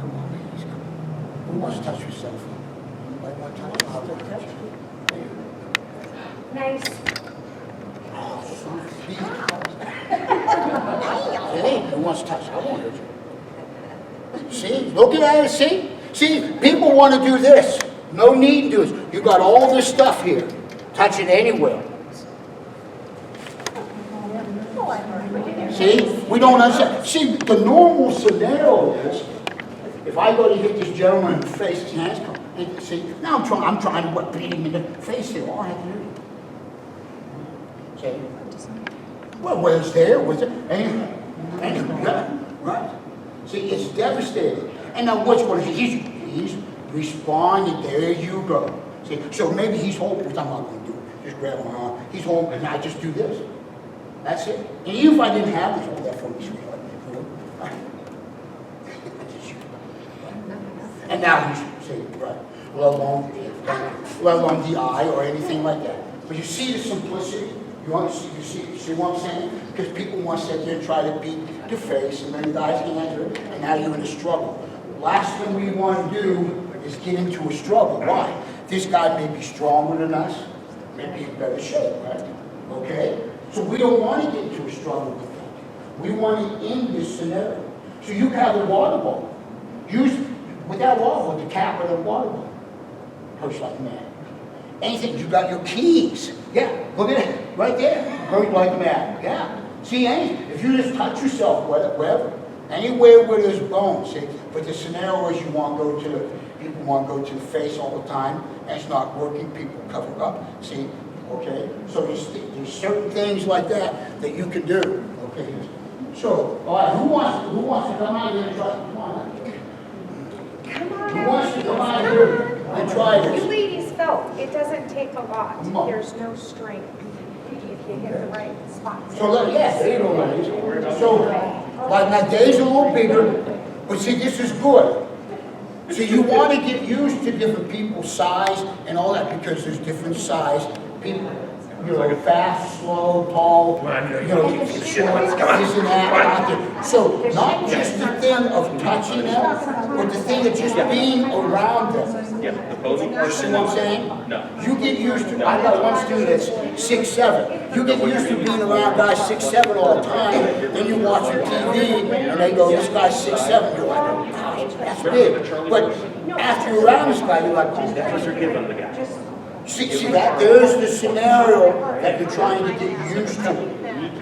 Come on, ladies, come on. Who wants to touch your cell phone? Anybody want to touch it? I'll touch it. Nice. Hey, who wants to touch it? I won't hurt you. See? Looking at it, see? See, people want to do this. No need to do this. You got all this stuff here. Touch it anywhere. See? We don't understand. See, the normal scenario is, if I go to hit this gentleman in the face, his hands come. And see, now I'm trying to beat him in the face here. All I have to do. See? Well, was there? Was it? Yeah, right. See, it's devastating. And now what's going on? He's responding. There you go. See, so maybe he's hoping, which I'm not going to do. Just grab my arm. He's hoping, and I just do this. That's it. And even if I didn't have this, hold that for me, sweetheart. And now he's saying, right, let alone the eye or anything like that. But you see the simplicity? You see what I'm saying? Because people want to sit there and try to beat the face, and then the guys can enter it, and now you're in a struggle. Last thing we want to do is get into a struggle. Why? This guy may be stronger than us, may be in better shape, right? Okay? So we don't want to get into a struggle with that. We want to end this scenario. So you have a water ball. Use, with that water ball, the cap of the water ball. Hurts like mad. Anything, you got your keys. Yeah, look at it, right there. Hurt like mad. Yeah. See, anything. If you just touch yourself, wherever, anywhere where there's bones, see. But the scenario is you want to go to, people want to go to the face all the time, and it's not working, people cover up, see, okay? So there's certain things like that that you can do, okay? So, all right, who wants to come out here and try, come on. Who wants to come out here and try You this? ladies felt, it doesn't take a lot. Come on. There's no strength if you hit the right spots. So, yes, there you go, ladies. So, like my day's a little bigger, but see, this is good. So you want to get used to different people's size and all that, because there's different size people. You know, fast, slow, tall, you know, short, this and that, out there. So not just the thing of touching them, but the thing of just being around them. Yeah, the posing You see what I'm saying? No. You get used to, I got one student that's 6'7". You get used to being around guys 6'7" all the time, then you watch your TV and they go, this guy's 6'7". You're like, oh gosh, that's big. But after you're around this guy, you're like, oh, That's what you're giving the guy. see that there's the scenario that you're trying to get used to.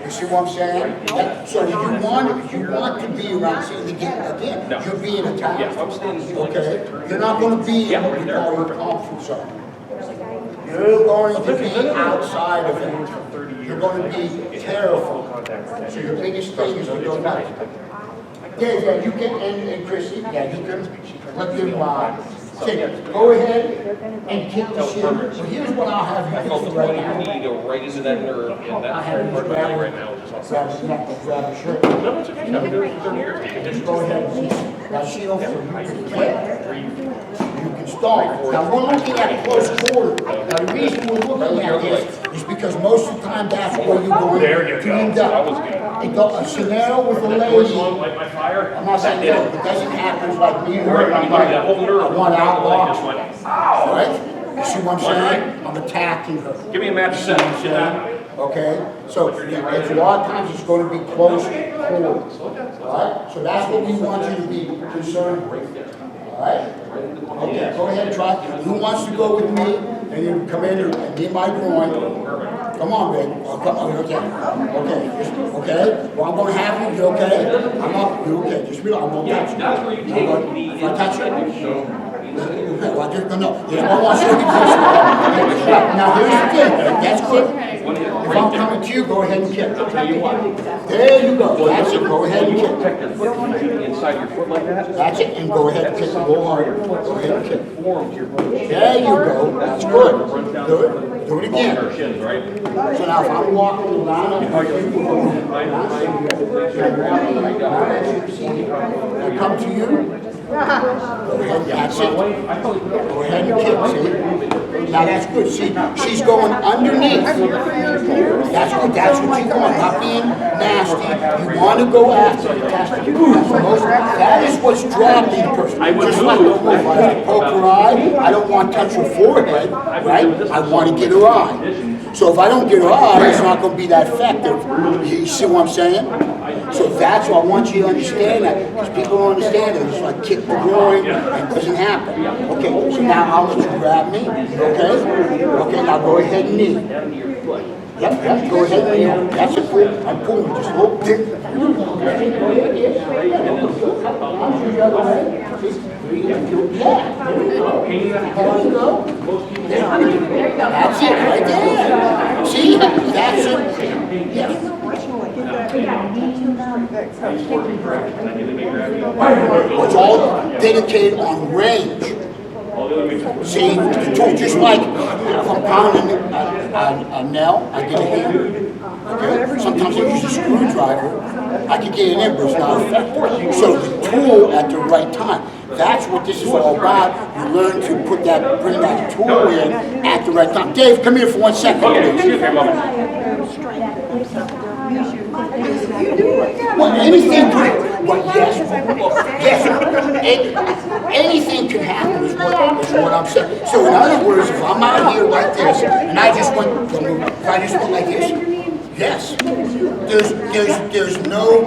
You see what I'm saying? So you want to be around, see, again, No. you're being attacked. Yeah, I'm standing here. Okay? You're not going to be in what we call your comfort zone. You're going to be outside of it. You're going to be terrified. So your biggest thing is to go nuts. Yeah, you can, and Chrissy, yeah, you can let them, go ahead and kick the shit. But here's what I'll have you do right now. You go right into that nerve, and I'll that's have part you of the body grab right now. Is just grab his neck, grab his shirt. no, it's okay. No, they're here. Just go ahead, now shield so you can start. Now we're looking at close quarter. Now the reason we're looking at this is because most of the time that's where you're going to end up. A scenario with a lady, Like my fire. I'm not saying that, it doesn't happen like me, where I'm like, I want outlaw. Right? You see what I'm saying? I'm attacking her. Give me a match set. Okay, so it's a lot of times it's going to be close quarters. Alright, so that's what we want you to be concerned with. Alright? Okay, go ahead and try. Who wants to go with me? And you come in and get my groin. Come on, baby. Oh, come on, okay. Okay. Well, I'm going to have you. You okay? I'm up. You okay? Just relax. I'm going to touch you. That's where you take the. If I touch you. Okay, well, no. There's one more thing. Now, here's the thing. That's good. If I'm coming to you, go ahead and kick. There you go. That's it. Go ahead and kick. Inside your foot like that. That's it. And go ahead and kick a little harder. Go ahead and kick. Form to your foot. There you go. That's good. Do it. Do it again. Shins, right? So now if I'm walking around, I come to you. Go ahead, that's it. Go ahead and kick, see? Now that's good, see, she's going underneath. That's good, that's what you want, not being nasty. You want to go after it. That is what's dropping the person. Just like if I have to poke her eye, I don't want to touch her forehead, right? I want to get her eye. So if I don't get her eye, it's not going to be that effective. You see what I'm saying? So that's why I want you to understand that, because people don't understand it. It's like kick the groin, and it doesn't happen. Okay, so now I'll let you grab me, okay? Okay, now go ahead and knee. Yep, go ahead and knee. That's it, I'm pulling just a little bit. Yeah, there you go. There you go. That's it, right there. See, that's it. Yeah. It's all dedicated on range. See, just like if I'm pounding a nail, I get a hammer. Okay? Sometimes I use a screwdriver, I can get it in, but it's not effective. So the tool at the right time. That's what this is all about. You learn to bring that tool in at the right time. Dave, come here for 1 second, please. Well, anything could, well, yes, anything can happen is what I'm saying. So in other words, if I'm out here like this, and I just went like this, yes, there's no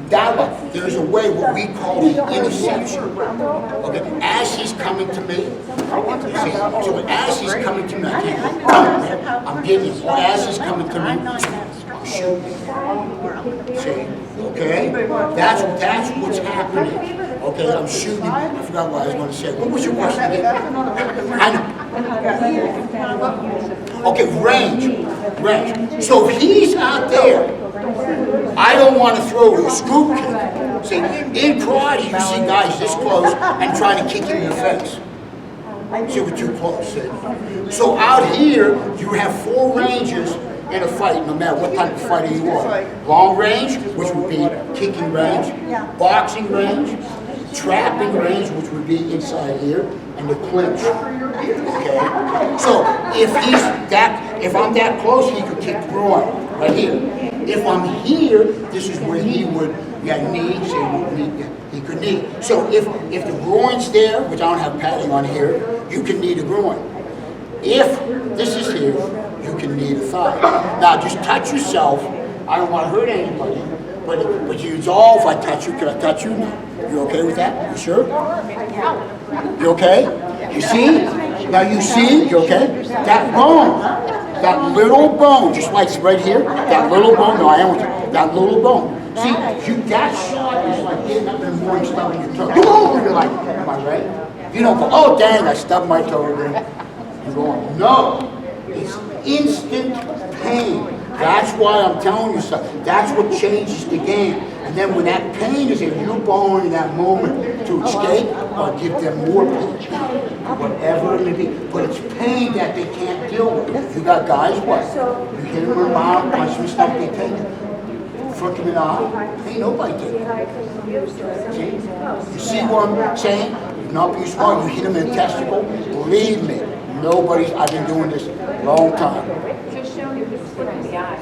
doubt. There's a way, what we call the interception. Okay, as he's coming to me, see, so as he's coming to me, I'm getting him. Or as he's coming to me, I'm shooting. See, okay? That's what's happening. Okay, I'm shooting. I forgot what I was going to say. What was your question again? I know. Okay, range. So if he's out there, I don't want to throw a scoop kick. See, in karate, you see guys this close and trying to kick you in the face. See, we're too close. See? So out here, you have 4 ranges in a fight, no matter what type of fighter you are. Long range, which would be kicking range, boxing range, trapping range, which would be inside here, and the clinch. Okay? So if I'm that close, he could kick the groin, right here. If I'm here, this is where he would get knees, he could knee. So if the groin's there, which I don't have padding on here, you can knee the groin. If this is here, you can knee the thigh. Now just touch yourself. I don't want to hurt anybody, but it's all if I touch you. Can I touch you? You okay with that? You sure? You okay? You see? Now you see? You okay? That bone, that little bone, just like right here, that little bone. No, I am with you. That little bone. See, that shot is like getting up in the morning, stubbing your toe. Boom! You're like, am I right? You don't go, oh dang, I stubbed my toe again. You're going, no. It's instant pain. That's why I'm telling you something. That's what changes the game. And then when that pain is there, you're going in that moment to escape or give them more pain. Whatever it may be. But it's pain that they can't deal with. You got guys, what? You hit them in the mouth, punch them, stuff, they take it. Flick them in the eye. Ain't nobody did it. See? You see what I'm saying? You're not being smart. You hit them in the testicle. Believe me, nobody's, I've been doing this a long time. Just show me this foot in the eye.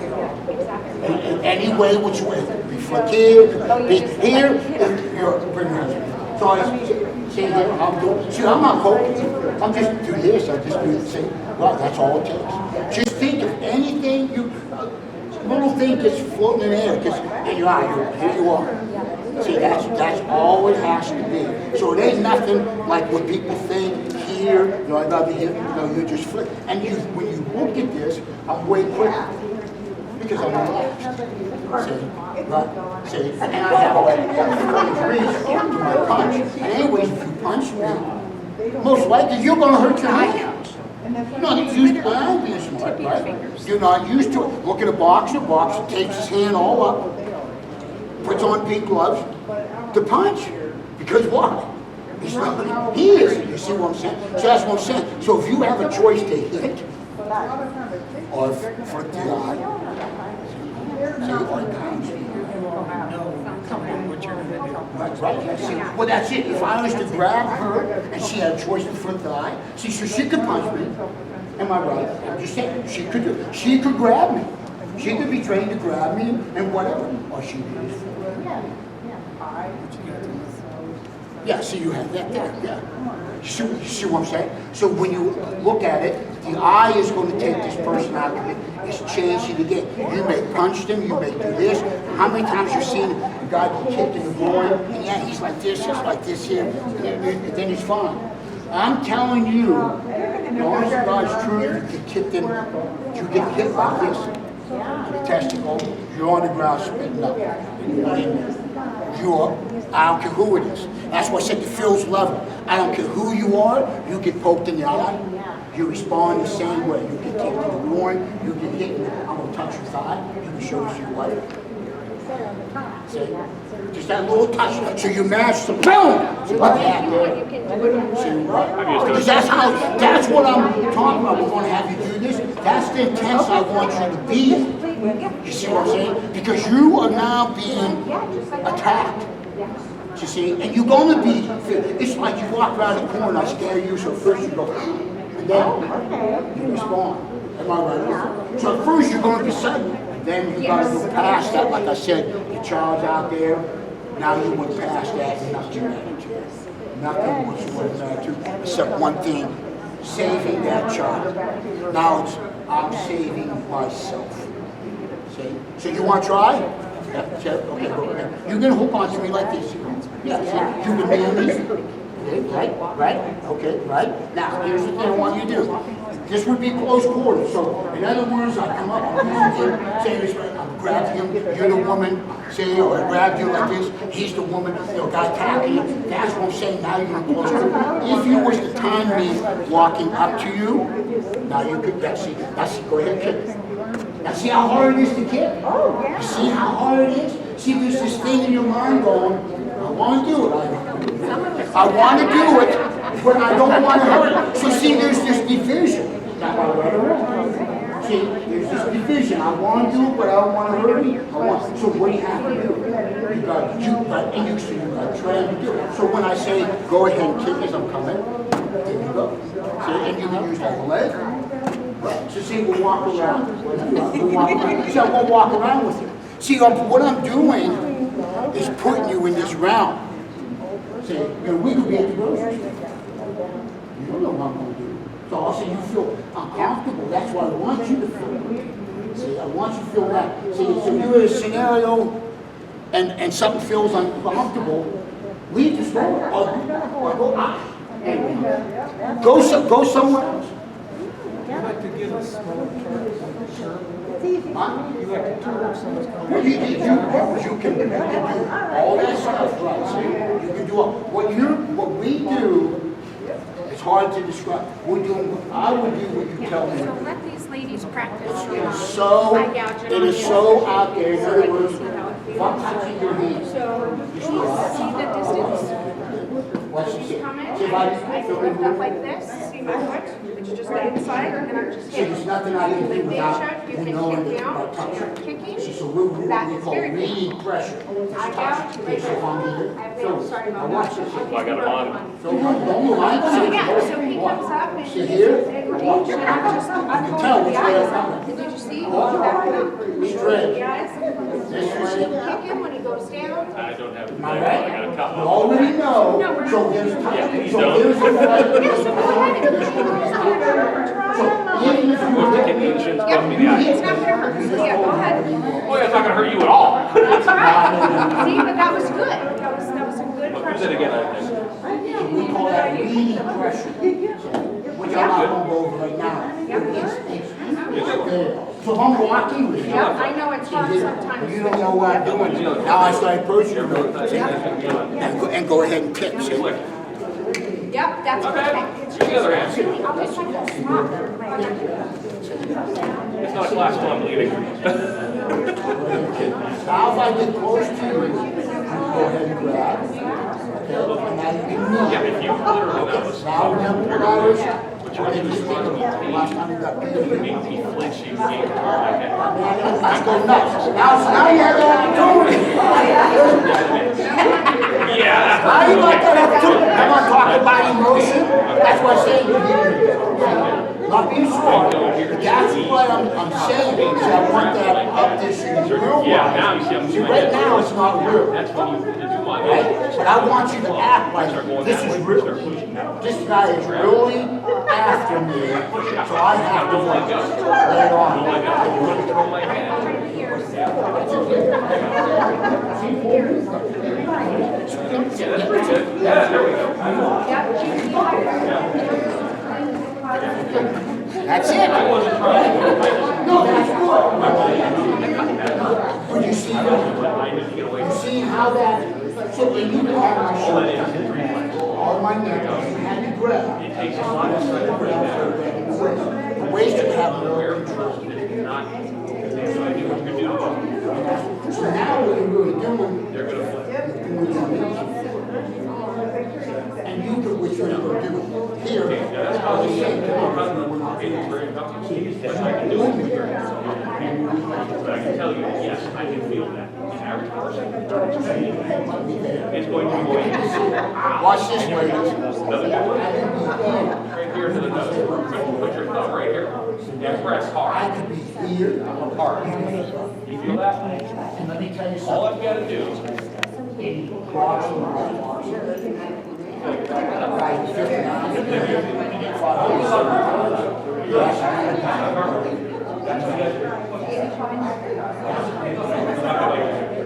Exactly. In any way, which way? Be flick here, be here, you're bring your hands. So I see here, I'm doing, see, I'm not poking. I'm just do this, I just do the same. Well, that's all it takes. Just think of anything you, little thing just floating in the air, just in your eye, here you are. See, that's all it has to be. So it ain't nothing like what people think here, you know, I'd rather here, you know, you just flick. And when you look at this, I'm way quicker. Because I'm relaxed. See, right? See, and I have a reach to my punch. And anyways, if you punch me, most likely you're going to hurt your hand. You're not used to it. Being smart, right? You're not used to it. Look at a boxer. Boxer takes his hand all up, puts on big gloves to punch. Because why? He's not, he is. You see what I'm saying? So that's what I'm saying. So if you have a choice to hit or flick the eye, see, or punch. Right. See, well, that's it. If I was to grab her and she had a choice to flip the eye, see, so she could punch me. Am I right? I'm just saying, she could do. She could grab me. She could be trained to grab me and whatever, or she could just flip the eye. Yeah. See, you have that there. Yeah. You see what I'm saying? So when you look at it, the eye is going to take this person out of it. It's changing the game. You may punch them, you may do this. How many times you've seen a guy get kicked in the groin, and yeah, he's like this here, and then he's fine. I'm telling you, the honest to God's truth, you get kicked in, you get hit like this, the testicle, you're on the ground spitting up. I don't care who it is. That's why I said the field's level. I don't care who you are, you get poked in the eye, you respond the same way. You get kicked in the groin, you get hit, I'm going to touch your thigh, you can show us your wife. See? Just that little touch, so you match the boom! See what that there? See, right? Because that's what I'm talking about. We're going to have you do this. That's the intent I want you to be in. You see what I'm saying? Because you are now being attacked. You see? And you're going to be, it's like you walk around the corner, I scare you, so first you go, and then you respond. Am I right? So at first you're going to be sudden, and then you got to go past that. Like I said, the child's out there, now you went past that, and nothing mattered to you. Nothing whatsoever mattered to you, except one thing, saving that child. Now it's, I'm saving myself. See? So you want to try? Yeah, okay, go ahead. You're going to hook onto me like this. Yeah, see? You can be on these. Okay, right? Okay, right? Now, here's the thing I want you to do. This would be close quarters. So, in other words, I come up and say this, I grab him, you're the woman, say, or I grab you like this, he's the woman, guy tapping you. That's what I'm saying, now you're in close quarters. If you was to time me walking up to you, now you could, that's it, go ahead and kick. Now see how hard it is to kick? Oh, yeah. You see how hard it is? See, there's this thing in your mind going, I want to do it. I want to do it, but I don't want to hurt it. So see, there's this division. See, there's this division. I want to do it, but I don't want to hurt it. So what do you have to do? You got to try to do it. So when I say, go ahead and kick as I'm coming, there you go. See, and you can use that leg. Right. So see, we'll walk around. See, I'm going to walk around with you. See, what I'm doing is putting you in this round. See, we could be at the grocery store. You don't know what I'm going to do. So I'll say you feel uncomfortable. That's what I want you to feel. See, I want you to feel that. See, so you're in a scenario and something feels uncomfortable, leave the store. Go somewhere else. You like to give a small shirt? Huh? You like to turn up someone's Well, you can do all that stuff, right? See, you can do all. What we do, it's hard to describe. I would do what you tell me. So let these ladies practice. It is so out there. In other words, if I'm touching your hand, So see the distance? watch this. Come in, If I can lift up like this, see my foot, it's just lay inside, and I'm just See, there's nothing I can do Like without Dave Durch, you knowing can kick that by down, touch. you're kicking. So we That call is very good. reading pressure. It's I touch. got Okay, so if I'm here, sorry now about watch that. this. I got him on. So don't move. I So ain't yeah, saying so he comes up and See here? and reach, and I'm just, I'm can holding tell the which way I'm eyes. coming. Did you see? Straight. The eyes. This way. Kick him when he goes down. I don't have it. Am I I right? got a You couple. already know. No, we're So not. there's Yeah, please so don't. there's a Yeah, so go ahead and push him. So even if you What's the were kick the insurance Yep, company the eye? it's not gonna hurt, so yeah, go ahead. Oh, yeah, it's not gonna hurt you at all. That's right. See, but that was good. That was a good But do pressure. that again, I think. we call that reading pressure, which I'm not going to go over right now. So if I'm walking with you, Yep, I know it's hard sometimes. you don't know what I'm doing. Now I start approaching you and go ahead and kick. See? Yep, that's Okay. perfect. It's Do the other hand. really, I'll just like a small. It's not a class till I'm leaving. Now if I get close to you, you go ahead and grab. Okay, and now you can move. Yeah, if you literally that was Now remember what I was, what you want to do is think about the last time you got beat. make me flinch, you make it turn my head. Let's go nuts. Now you have that opportunity. Yeah. Now you got that opportunity. I'm not talking about emotion. That's why I'm saying you're here. Not being smart. That's what I'm saying. Is I want that up this in real Yeah, life. now you see I'm See, doing right it. now it's not real. That's when you do my Right? But I want you to act like this is real. This guy is really after me, so I have to like lay it on. Throw my hand. Yeah, that's pretty good. Yeah, there we go. That's it. I wasn't trying. No, that's good. But you see, you see how that, so when you grab my shoulder, all my neck, you had to grab. It takes a lot of strength to bring that. The waist you have no control. Not, so I do what you're doing. So now what you're really doing, They're gonna flip. and you do what you're going to do here. That's how you say, it's very complicated. I can do it. But I can tell you, yes, I can feel that. The average person is going to go in. Watch this, ladies. Another good one. Right here to the nose. Put your thumb right here. And press I hard. could be here. Hard. You feel that? And let me tell you All something. I've got to do Boxing, right, 59, 5,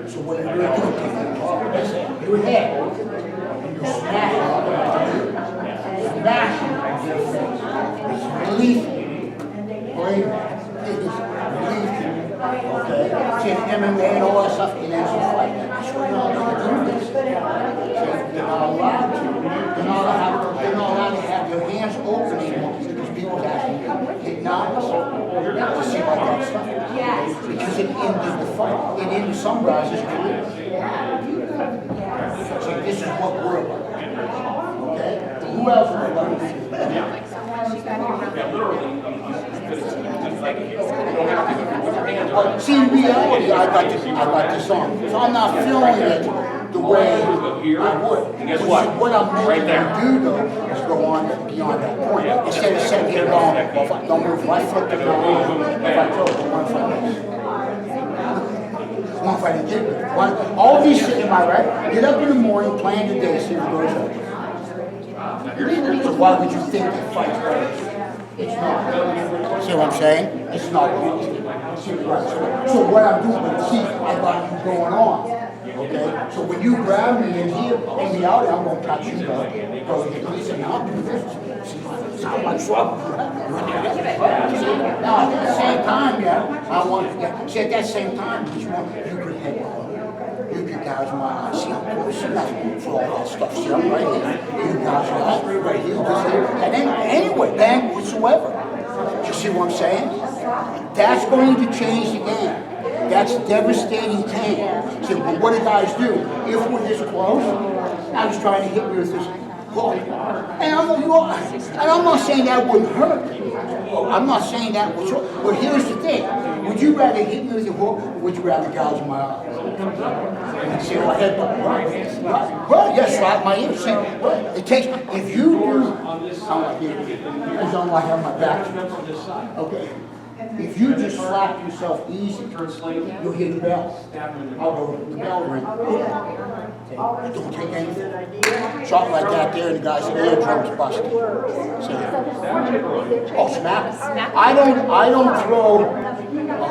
so what you're going to do is your head, and you smash it, smash it, it's relief. Okay? See, MMA and all that stuff, and that's a fight. That's what you're not gonna do this. See, they're not allowed to. They're not allowed to have their hands open anymore because people are actually hypnotized to see like that stuff. Because it ended the fight. It ended some guys' careers. So this is what we're about. Okay? Who else are about to do that? Yeah, literally, like, you don't have to put your hands on it. See, in reality, I got this on. So I'm not feeling it the way I would. And guess what? What I'm Right making there. them do, though, is go on beyond that point. Instead of saying, hey, well, if I don't move my foot, then I'll move. If I go, one fight this. One fight again. All these things, am I right? Get up in the morning, plan your day, see what goes on. So why would you think that fight's better? It's not. See what I'm saying? It's not. So what I'm doing, but see, I got you going on. Okay? So when you grab me in here, in reality, I'm going to touch you, go listen, I'll do this. How much trouble? Now, at the same time, I want, see, at that same time, you could head you could gouge my eyes. See, I'm pushing that for all that stuff. See, I'm right here. You gouge my eyes, right here, just here. And then, anyway, bang, whatsoever. You see what I'm saying? That's going to change the game. That's devastating pain. See, but what do guys do? If we're this close, I was trying to hit me with this hook. And I'm not saying that wouldn't hurt. I'm not saying that would hurt. But here's the thing. Would you rather hit me with a hook, or would you rather gouge my eyes? See my head, right, yes, slap my ear. See, it takes, if you do, I'm like here, because I'm like on my back. Okay. If you just slap yourself easy, you'll hear the bell. I'll go, the bell ring. Don't take anything. Something like that there, and the guy's eardrum's busted. See? Oh, smack. I don't throw a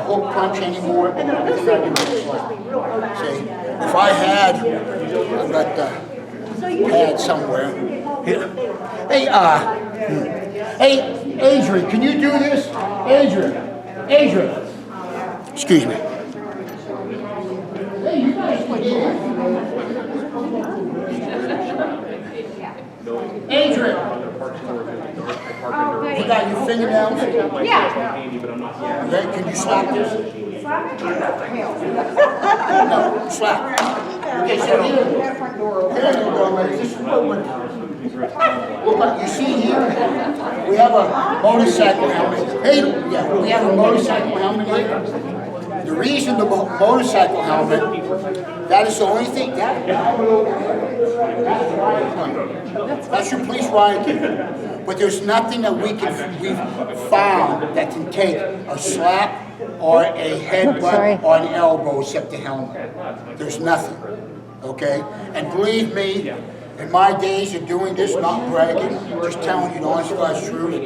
hook punch anymore. Everything I do is slap. See? If I had, I've got the pad somewhere. Here. Hey, hey, Adrian, can you do this? Adrian. Excuse me. Hey, you guys were here. Adrian. You got your fingernails? Yeah. Okay, can you slap this? No, slap. Okay, so here you go, ladies. This is what we're doing. Look, you see here, we have a motorcycle helmet. Hey, yeah, we have a motorcycle helmet here. The reason the motorcycle helmet, that is the only thing, that's your police riot gear. But there's nothing that we've found that can take a slap or a headbutt or an elbow except the helmet. There's nothing, okay? And believe me, in my days of doing this, not bragging, just telling you the honest God's truth,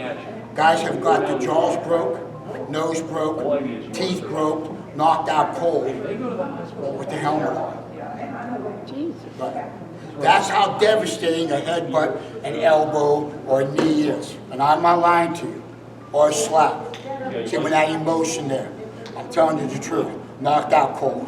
guys have got the jaws broke, nose broke, teeth broke, knocked out cold with the helmet on. But that's how devastating a headbutt, an elbow, or a knee is. And I'm not lying to you. Or a slap. See, with that emotion there. I'm telling you the truth. Knocked out cold.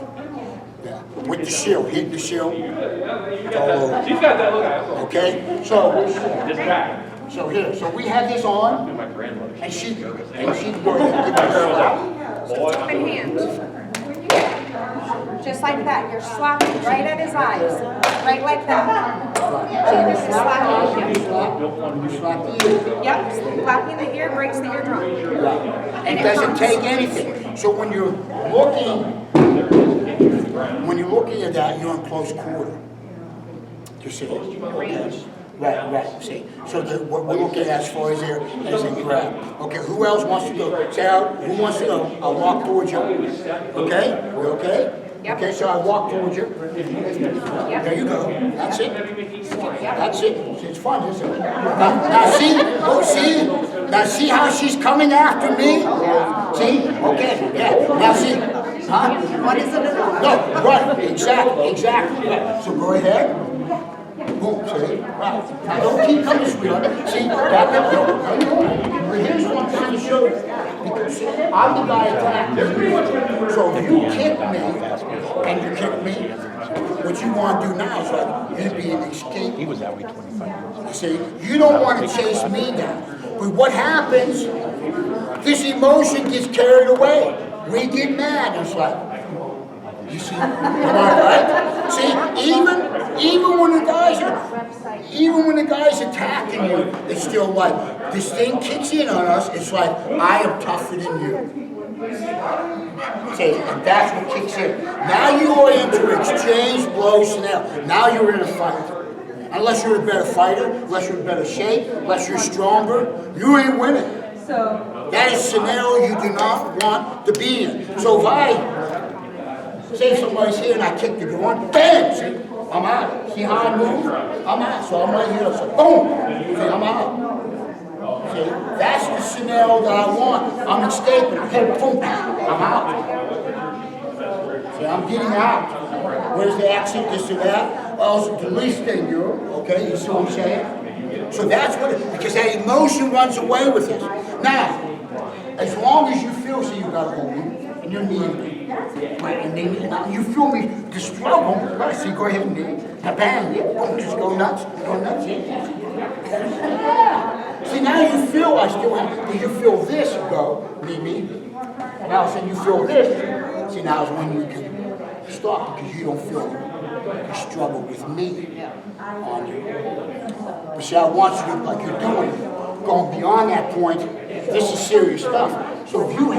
Yeah. With the shield, hitting the shield. It's all over. She's got that look. Okay? So, This back. so here. So we had this on, My grandmother. and she go ahead and give me a slap. Open hand. Just like that. You're slapping right at his eyes. Right like that. So this is slapping. You slap the ear. Yep. Slapping the ear breaks the eardrum. It doesn't take anything. So when you're looking at that, you're in close quarter. You see? Okay. Right, see. So what we're looking at as far as there is a grab. Okay, who else wants to go? Say out, who wants to go? I'll walk towards you. Okay? We okay? Yep. Okay, so I walk towards you. There you go. That's it. That's it. It's fun, isn't it? Now see how she's coming after me? See? Okay, yeah. Now see. Huh? What is it? No, right, exactly. So go ahead. Boom, see? Right. Now don't keep coming, sweetheart. See, back up. No. Here's what I'm trying to show you. because I'm the guy attacking you. So if you kick me, and you kick me, what you want to do now is like, you be an escape. He was that way 25 years. You see, you don't want to chase me down. But what happens, this emotion gets carried away. We get mad. It's like, you see, am I right? See, even when the guy's attacking you, it's still like, this thing kicks in on us, it's like, I am tougher than you. See, and that's what kicks in. Now you are into exchange blows now you're in a fight. Unless you're a better fighter, unless you're in better shape, unless you're stronger, you ain't winning. That is a scenario you do not want to be in. So if I say somebody's here and I kick the groin, bam! See, I'm out. See how I move? I'm out. So I'm right here. It's like, boom! See, I'm out. See, that's the scenario that I want. I'm escaping. I'm heading, boom! I'm out. See, I'm getting out. Where's the exit? This or that? Well, it's the least thing, okay? You see what I'm saying? So that's what because that emotion runs away with us. Now, as long as you feel, so you got to hold me, and you're kneeing me. Right, and then now you feel me, the struggle, right, so you go ahead and knee, now bang, boom, just go nuts, See, now you feel I still have, but you feel this, you go, knee. Now, so you feel this, see, now is when you can stop, because you don't feel the struggle with me on you. But see, I want you to, like you're doing, going beyond that point, this is serious stuff. So if you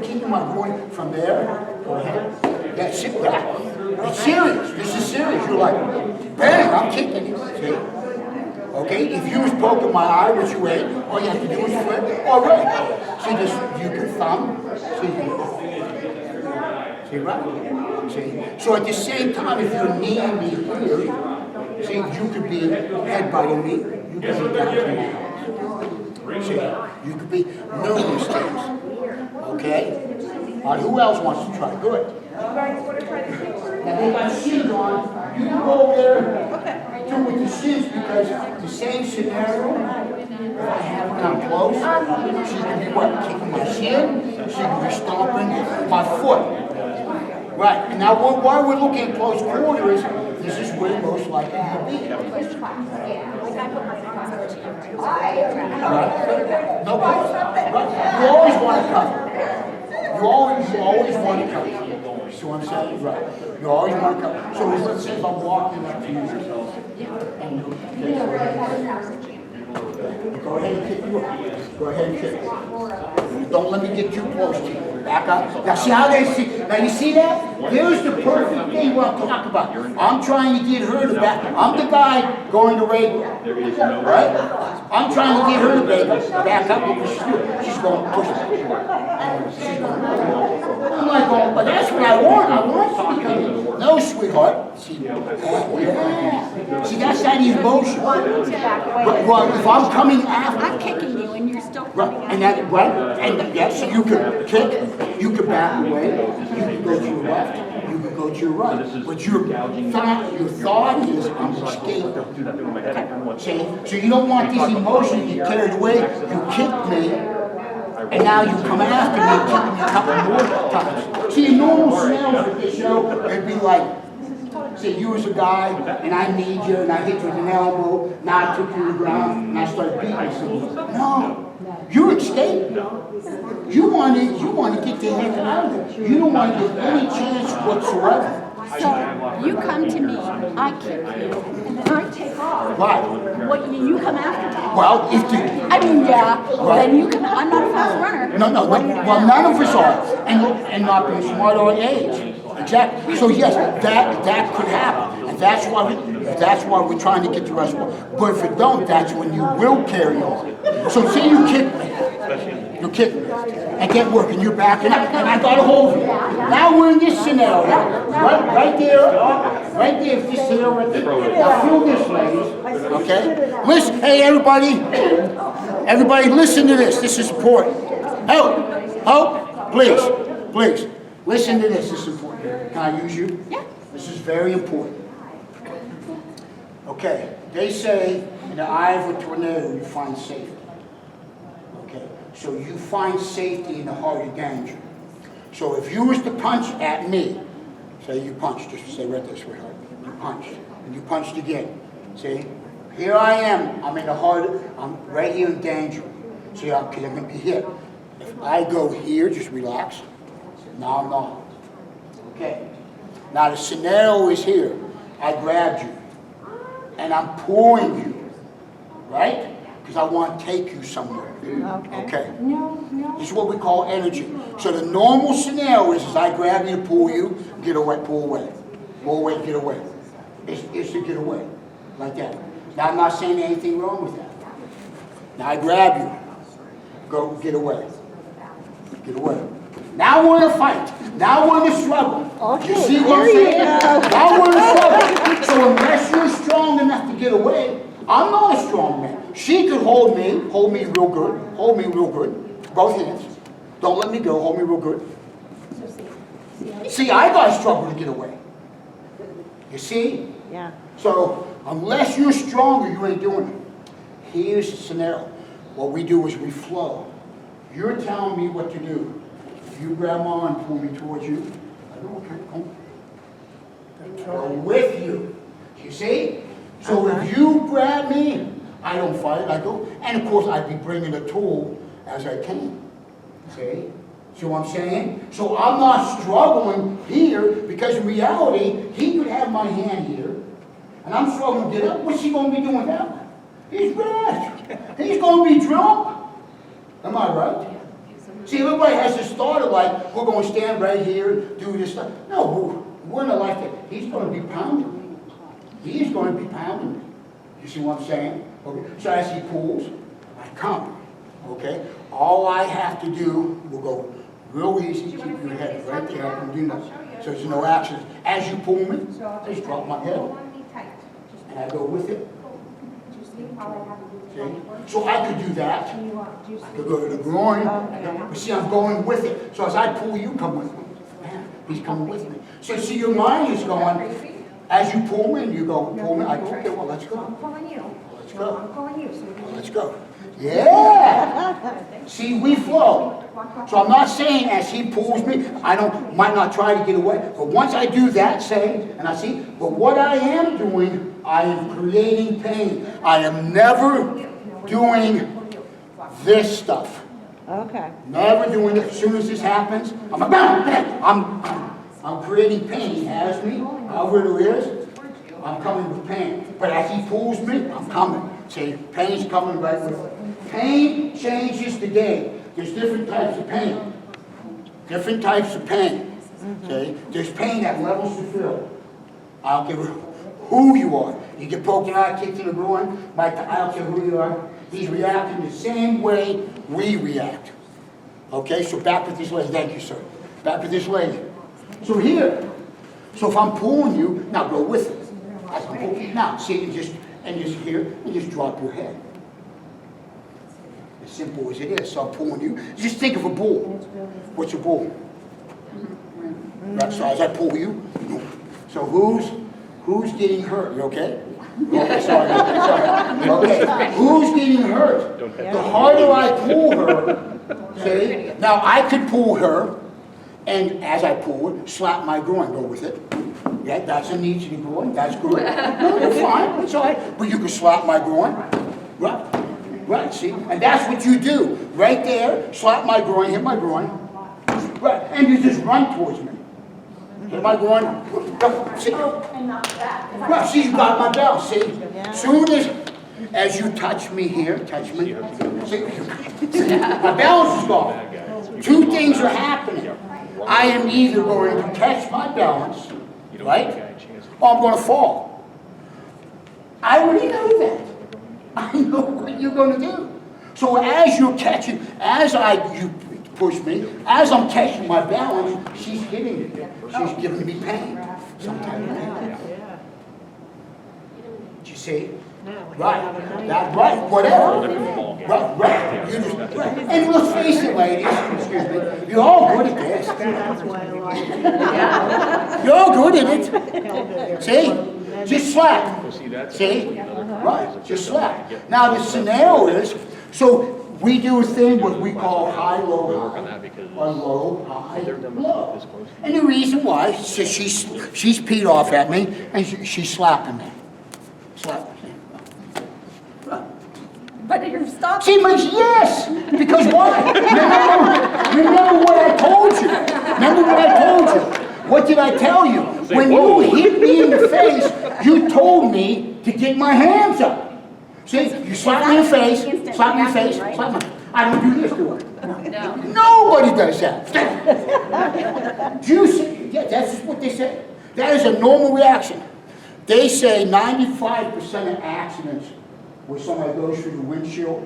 keep my groin from there, go ahead. Yeah, sit back. It's serious. This is serious. You're like, bang, I'm kicking you. See? Okay? If you was poking my eye, which you ain't, all you have to do is flip. All right. See this? You can thumb. See, right? See? So at the same time, if you're kneeing me here, see, you could be head biting me. You could be down to my house. See, you could be numerous things. Okay? Who else wants to try? Good. Now they got shins on. You can go over there do with the shins because the same scenario. If I have her down close, she can be what? Kicking my shin. She can be stomping my foot. Right. And now why we're looking at close quarters, this is where most likely you'll be. Right. No, right. You always want to cover. You always want to cover. See what I'm saying? Right. You always want to cover. So let's say if I'm walking up to you and go ahead and kick you up. Go ahead and kick. Don't let me get too close to you. Back up. Now see how they see. Now you see that? There's the perfect thing what I'm talking about. I'm trying to get her to back. I'm the guy going to rape her. Right? I'm trying to get her to back up because she's going to push me. I'm like, oh, but that's what I want. I want you to come in. No, sweetheart. See, that's that emotion. Well, if I'm coming after, I'm kicking you and you're still right, and that right, and yes, so you could kick, you could back away, you could go to your left, you could go to your right. But your thought is I'm escaping. So you don't want this emotion to get carried away. You kick me, and now you come after me, kicking me a couple more times. See, in normal scenarios with this show, it'd be like, say you was a guy, and I need you, and I hit you with an elbow, now I took you to the ground, and I started beating you. No, you escaped. You want to get the heck out of it. You don't want to give any chance whatsoever. So you come to me, I kick you, and then I take off. Right. What you come after me? Well, if the I mean, yeah. Well, then you come. I'm not a fast runner. no. Well, none of us are, and not being smart or age. Exactly. So yes, that could happen, and that's why we're trying to get the rest of it. But if it don't, that's when you will carry on. So say you kick me, you kick me, and get working, you're backing up, and I got a hold of you. Now we're in this scenario, right there, if this scenario right there. Now feel this, ladies. Okay. Listen, hey everybody, listen to this. This is important. Help, please. Listen to this. This is important. Can I use you? Yeah. This is very important. Okay, they say in the eye of a tornado you find safety. Okay, So you find safety in the heart of danger. So if you was to punch at me, say you punched, just say right there, sweetheart. You punched, and you punched again. See? Here I am. I'm in the heart. I'm right here in danger. See, I'm going to be hit. If I go here, just relax. Now I'm not. Okay. Now the scenario is here. I grabbed you, and I'm pulling you, right? Because I want to take you somewhere. Okay. This is what we call energy. So the normal scenario is I grab you to pull you, get away, pull away. Pull away, get away. It's to get away. Like that. Now I'm not saying anything wrong with that. Now I grab you. Go, get away. Get away. Now we're in a fight. Now we're in a struggle. Okay, You see what I'm saying? Now we're in a struggle. So unless you're strong enough to get away, I'm not a strong man. She could hold me real good, both hands. Don't let me go, hold me real good. See, I gotta struggle to get away. You see? Yeah. So, unless you're stronger, you ain't doing it. Here's the scenario. What we do is we flow. You're telling me what to do. If you grab my arm and pull me towards you, I go, okay, come. Go with you. You see? So if you grab me, I don't fight, I go. And of course, I'd be bringing a tool as I can. See? See what I'm saying? So I'm not struggling here because in reality, he could have my hand here, and I'm struggling to get up. What's he going to be doing with that one? He's mad. He's going to be drunk. Am I right? See, everybody has this thought of like, we're going to stand right here, do this stuff. No, we're in a life that he's going to be pounding me. He's going to be pounding me. You see what I'm saying? Okay. So as he pulls, I come. Okay? All I have to do, we'll go real easy, keep your head right there, I can do nothing. So there's no action. As you pull me, I just drop my head. And I go with it. See? So I could do that. I could go to the groin. But see, I'm going with it. So as I pull, you come with me. Man, he's coming with me. So see, your mind is going, as you pull me and you go, pull me, I go, okay, well, let's go. I'm calling you. Let's go. I'm calling you. So Let's go. Yeah. See, we flow. So I'm not saying as he pulls me, might not try to get away. But once I do that, say, and I see, but what I am doing, I am creating pain. I am never doing this stuff. Okay. Never doing it. As soon as this happens, I'm like, I'm creating pain. He has me, however it is, I'm coming with pain. But as he pulls me, I'm coming. See, pain's coming right with it. Pain changes the game. There's different types of pain. Different types of pain. Okay? There's pain that levels the field. I don't care who you are. You get poked in the eye, kicked in the groin, I don't care who you are. He's reacting the same way we react. Okay, so back with this lady. Thank you, sir. Back with this lady. So here. So if I'm pulling you, now go with it. As I'm pulling, now, see, and just here, and just drop your head. As simple as it is. So I'm pulling you. Just think of a bull. What's a bull? Right, so as I pull you, so who's getting hurt? You okay? Okay, sorry. Okay, who's getting hurt? The harder I pull her, see? Now I could pull her, and as I pull her, slap my groin, go with it. Yeah, that's a knee to the groin, that's good. No, you're fine, it's all right. But you can slap my groin, right, see? And that's what you do. Right there, slap my groin, hit my groin. Right, and you just run towards me. Hit my groin, see? Right, see, you got my bell, see? Soon as you touch me here, touch me, see? My balance is gone. Two things are happening. I am either going to catch my balance, right? Or I'm going to fall. I already know that. I know what you're going to do. So as you're catching, you push me, as I'm catching my balance, she's hitting me. She's giving me pain. Sometimes pain. Did you see? Right. That's right. Whatever. Right. You just, right. And let's face it, ladies. Excuse me. You're all good at this. You're all good at it. See? Just slap. See? Right. Just slap. Now the scenario is, so We do a thing what we call high, low, We'll work high, on that because or low, high, they're done low. this close. And the reason why, she's peed off at me, and she's slapping me. Slapping me. But you're stopping. See, but yes, because why? Remember what I told you. Remember what I told you. What did I tell you? When you hit me in the face, you told me to get my hands up. See, you slap me in the face, slap me in the face, slap me. I don't do this, do I? No. Nobody does that. Do you see? Yeah, that's just what they say. That is a normal reaction. They say 95% of accidents where somebody goes through the windshield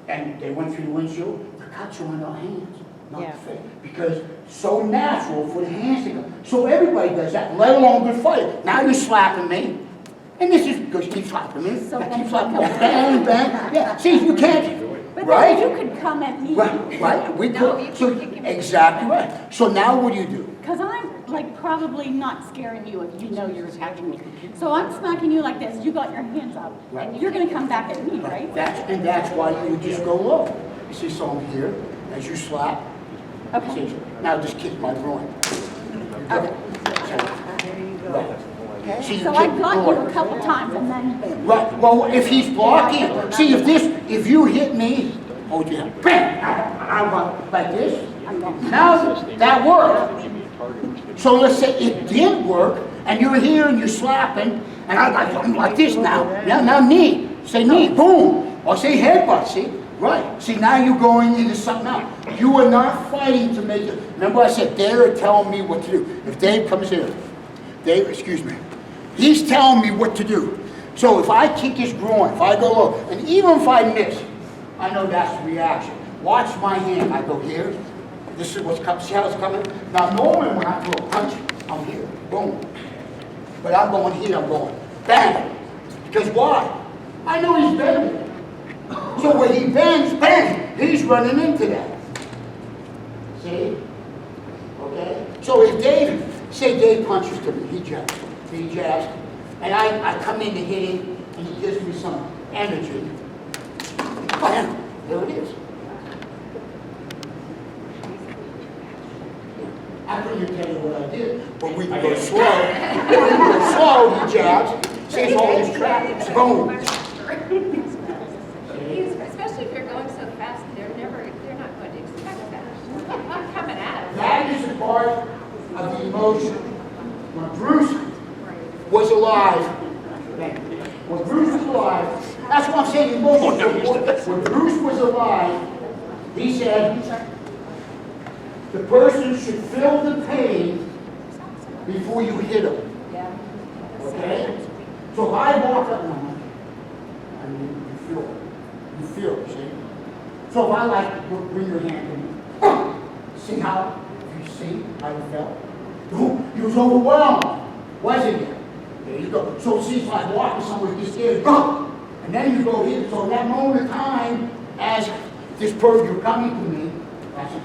and they went through the windshield, the cuts are on their hands, not the face. Because it's so natural for the hands to go. So everybody does that, let alone good fight. Now you're slapping me. And this is because you keep slapping me. So Keep slapping me. Bang, bang. Yeah, see, you can't. But Right? then you could come at me. Right, we No, could, you so, can't give me- exactly right. So now what do? Because I'm like probably not scaring you if you know you're attacking me. So I'm smacking you like this, you got your hands up, Right. and you're gonna come back at me, right? That's why you would just go low. You see someone here, as you slap, Okay. see, now just kick my groin. Okay. Right. See, you So I kick got you groin. a couple times and then, Right, well, if he's blocking, see, if you hit me, hold your hand, bang, I want, like this, now that worked. So let's say it didn't work, and you're here and you're slapping, and I'm like this now. Now knee, say knee, boom, or say headbutt, see? Right, see now you're going into something else. You are not fighting to make it. Remember I said, they're telling me what to do. If Dave comes here, Dave, excuse me, he's telling me what to do. So if I kick his groin, if I go low, and even if I miss, I know that's the reaction. Watch my hand, I go here. This is what's coming, see how it's coming? Now normally when I throw a punch, I'm here, boom. But I'm going here, I'm going, bang. Because why? I know he's bending. So when he bends, bang, he's running into that. See? Okay? So if Dave, say Dave punches to me, he jabs, and I come in to hit him, and he gives me some energy. Bam, there it is. I couldn't tell you what I did, but we can go slow. We can go slow, he jabs, see his all his trap, boom. Especially if you're going so fast, they're not going to expect that. You're coming at them. That is a part of the emotion. When Bruce was alive, that's what I'm saying, emotion. When Bruce was alive, he said, the person should feel the pain before you hit him. Okay? So if I walk up on him, I mean, you feel it, see? So if I like to bring your hand to me, see how, you see how you felt? He was overwhelmed, wasn't he? There you go. So see, it's like walking somewhere, you scared, and then you go here. So that moment of time, as this person, you're coming to me, I said,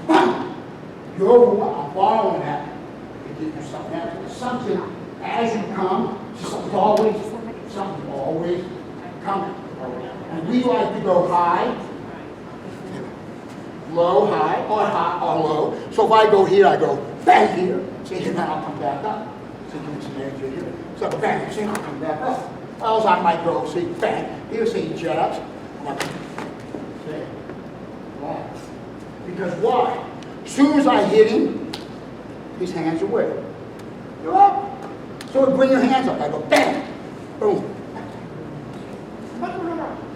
you're overwhelmed, I'm borrowing that, to give you something else. Something, as you come, something's always coming. And we like to go high, low, high, or low. So if I go here, I go bang here. See, and then I'll come back up. So give me some energy here. So bang, see, I'll come back up. Else I might go, see, bang. Here, see, jabs. See? Why? Because why? As soon as I hit him, his hands are where? You're up. So bring your hands up. I go bang, boom.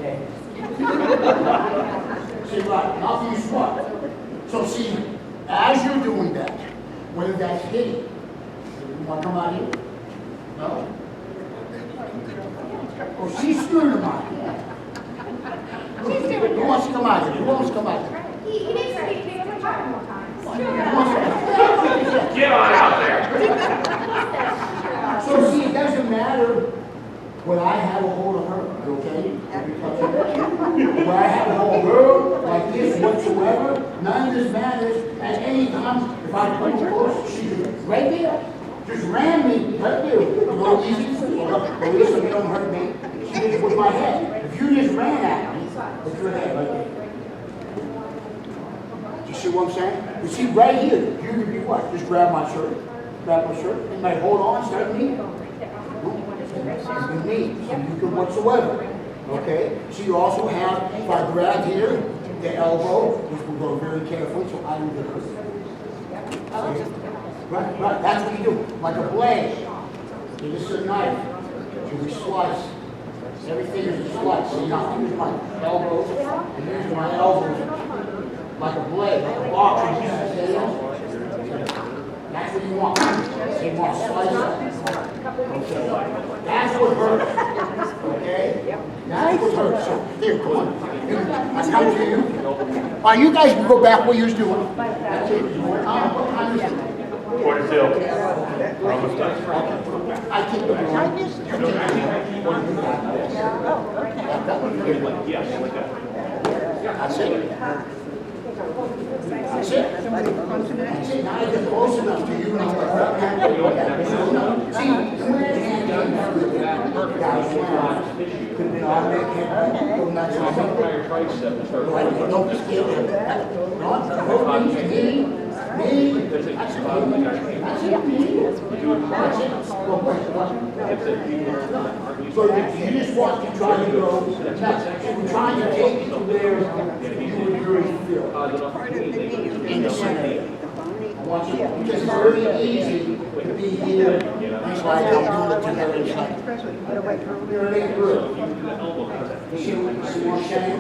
Okay. See, right, not you smart. So see, as you're doing that, whether that's hitting, you want to come out here? No? Oh, she's screwing him out. Who wants to come out here? Who wants to come out here? He needs to be taken a couple more times. Get on out there. So see, it doesn't matter when I have a hold of her, okay? When I have a hold of her, like this whatsoever, none of this matters. At any time, if I come close, she's right there. Just ram me, right there. Go easy, go listen, you don't hurt me. She did it with my head. If you just ran at me, with your head right there. what I'm saying? You see, right here, you can be what? Just grab my shirt, and might hold on, start knee. Knee, and you can whatsoever. Okay? So you also have, if I grab here, the elbow, which will go very carefully, so I don't get hurt. Okay? Right, that's what you do. Like a blade. This is a knife. So we slice. Everything is a slice. So now I use my elbows, and use my elbows like a blade, like a box. That's what you want. So you want to slice it. Okay. That's what hurts. Okay? That's what hurts. So, here, come on. I come to you. All right, you guys can go back what you was doing. That's it. What time is it? Quarter till. We're almost done. I keep the ball. You take the ball. That's it. That's it. That's it. Now I get close enough to you and I'm like, see, you put your hand in guys, could be automatic hand, go nuts on me. Don't be scared. That's it. So you just want to try to go nuts. We're trying to take it to where you would really feel. In the center. I want you, because it's really easy to be here. It's like I'm doing it together. It's like, really good. You see what I'm saying?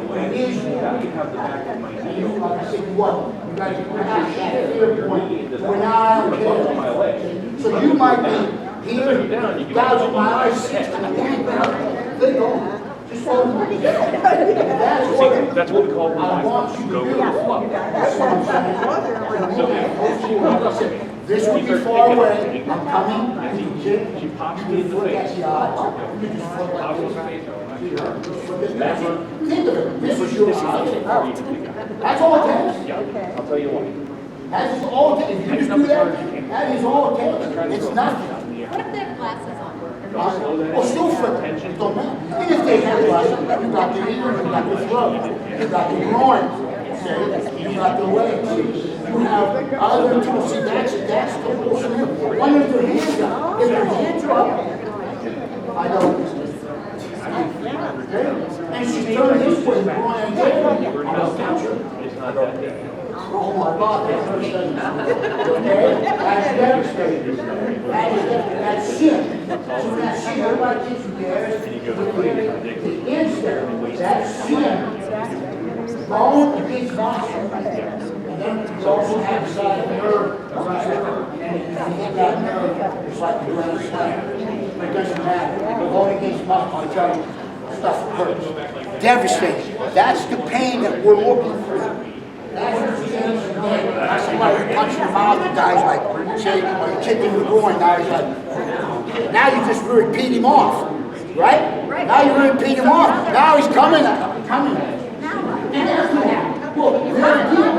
When it is, and you, like I said, what? You got to have that fear point. When I am here. So you might be here, gouging my eyes, 60, they go. Just follow me. That's what we call I want you to do. That's what I'm saying. This will be far away. I'm coming. You can kick. You can flick at the odds. You can just flip like this. Think of it. This is your eyes. That's all it takes. I'll tell you what. That is all it takes. If you just do that, that is all it takes. It's nothing. What if they have glasses on? Or still flip it. It don't matter. Even if they have glasses, you got the ear, you got the throat, you got the groin, see? You got the legs. You have other tools. See, that's the whole thing. One of their hands up. If their hands are up, I know. And she turned this way, groin and I don't touch her. Oh my God, that's devastating. Okay? That's devastating. That's Shin. So that's Shin. Everybody thinks you guys. The insect, that's Shin. Bone against muscle. And then you also have the side of the nerve. And if you hit that nerve, it's like the grand slam. But it doesn't matter. Bone against muscle, I tell you, stuff hurts. Devastating. That's the pain that we're looking for. That's somebody punching the mouth, the guy's like, say, or you kick him in the groin, now he's like, now you just really beat him off, right? Now you really beat him off. Now he's coming at you. And that's what happened. Well, there again,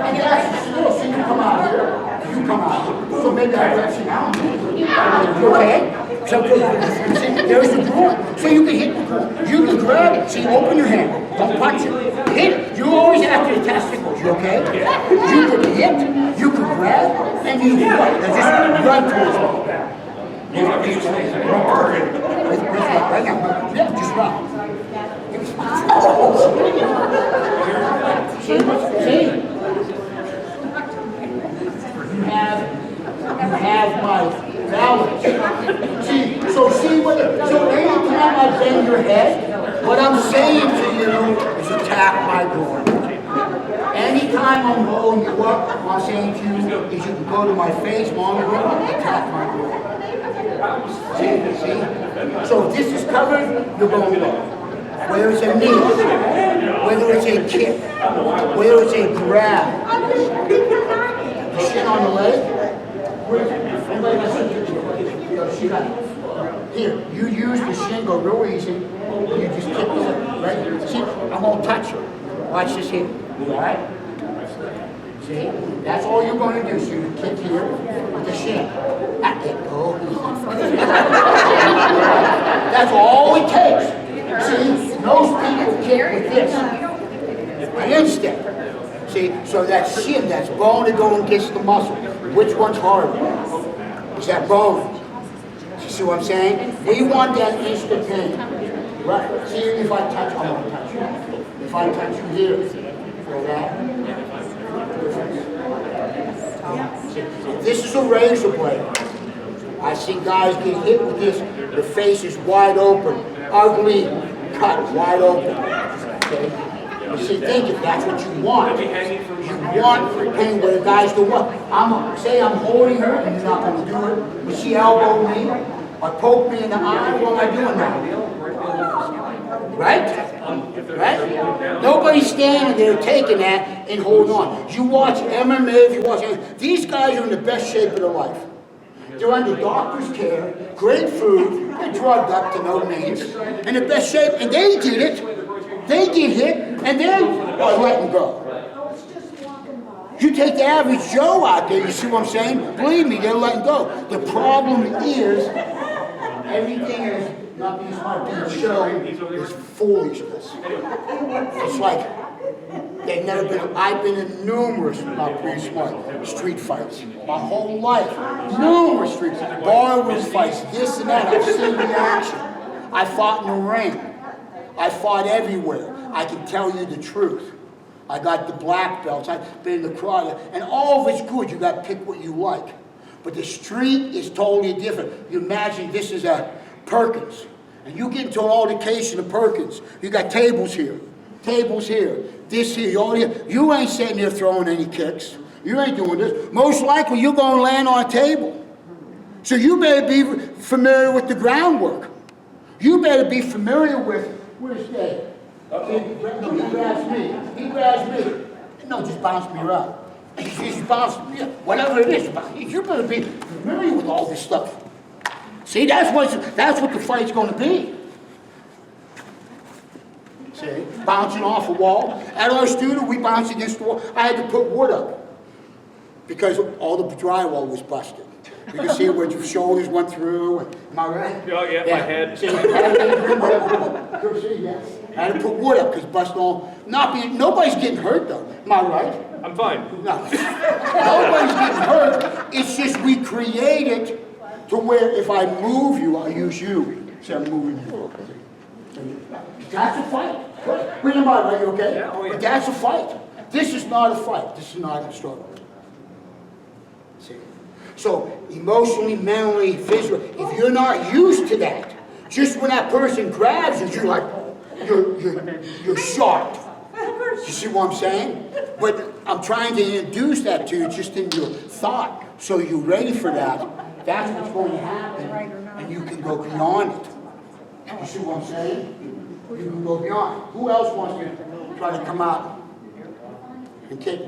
and that's still, so you come out here, you come out here. So maybe I let you out. Okay? So there's the groin. So you can hit the groin. You can grab it. See, open your hand. Don't punch it. Hit it. You always after the testicles, you okay? You can hit, you can grab, and you can what? Now just run towards me. Right now. Yeah, just run. See? You have my balance. So anytime I bend your head, what I'm saying to you is attack my groin. Anytime I'm holding you up, what I'm saying to you is you can go to my face, monitor, attack my groin. See? So if this is covered, you're going low. Whether it's a knee, whether it's a kick, whether it's a grab, the shin on the leg. Here, you use the shin, go real easy. You just kick it, right? See, I'm gonna touch you. Watch this here. All right? See? That's all you're going to do. So you kick here with the shin. That's all it takes. See? Most people kick with this. an instinct. See, so that's shin, that's bone that goes against the muscle. Which one's harder? Is that bone? You see what I'm saying? We want that instant pain. Right. See, if I touch, I'm going to touch you. If I touch you here, feel that? This is a razor blade. I see guys get hit with this, the face is wide open, ugly cut, wide open. Okay? You see, think if that's what you want. You want pain where the guys do what? Say I'm holding her and you're not going to do it. But she elbowed me or poke me in the eye, what am I doing now? Right? Right? Nobody's standing there taking that and holding on. You watch MMA, if you watch MMA, these guys are in the best shape of their life. They're under doctor's care, great food, they're drugged up to no means, in the best shape, and they did it. They get hit, and they're letting go. You take the average Joe out there, you see what I'm saying? Believe me, they're letting go. The problem is, everything is not being smart, being show is foolishness. It's like, they've never been, I've been in numerous, not being smart, street fights. My whole life, numerous street fights, barroom fights, this and that, I've seen the action. I fought in the ring. I fought everywhere. I can tell you the truth. I got the black belts, I've been in the crowd, and all of it's good, you got to pick what you like. But the street is totally different. You imagine this is a Perkins, and you get into an altercation of Perkins. You got tables here, this here, you ain't sitting there throwing any kicks. You ain't doing this. Most likely you're going to land on a table. So you better be familiar with the groundwork. You better be familiar with, where's Dave? No, he grabs me. He grabs me. No, just bounce me around. Just bounce me, whatever it is. You better be familiar with all this stuff. See, that's what the fight's going to be. See, bouncing off a wall. At our studio, we bounced against the wall. I had to put wood up because all the drywall was busted. You can see where your shoulders went through. Am I right? Oh, yeah, my head. See, I had to put wood up because busted all. Nobody's getting hurt though. Am I right? I'm fine. No. Nobody's getting hurt. It's just we created to where if I move you, I'll use you. See, I'm moving you. That's a fight. Wait a minute, are you okay? Yeah, oh yeah. But that's a fight. This is not a fight. This is not a struggle. See? So emotionally, mentally, physically, if you're not used to that, just when that person grabs you, you're like, you're shocked. You see what I'm saying? But I'm trying to introduce that to you just in your thought, so you're ready for that. That's what's going to happen, and you can go beyond it. You see what I'm saying? You can go beyond. Who else wants to try to come out and kick?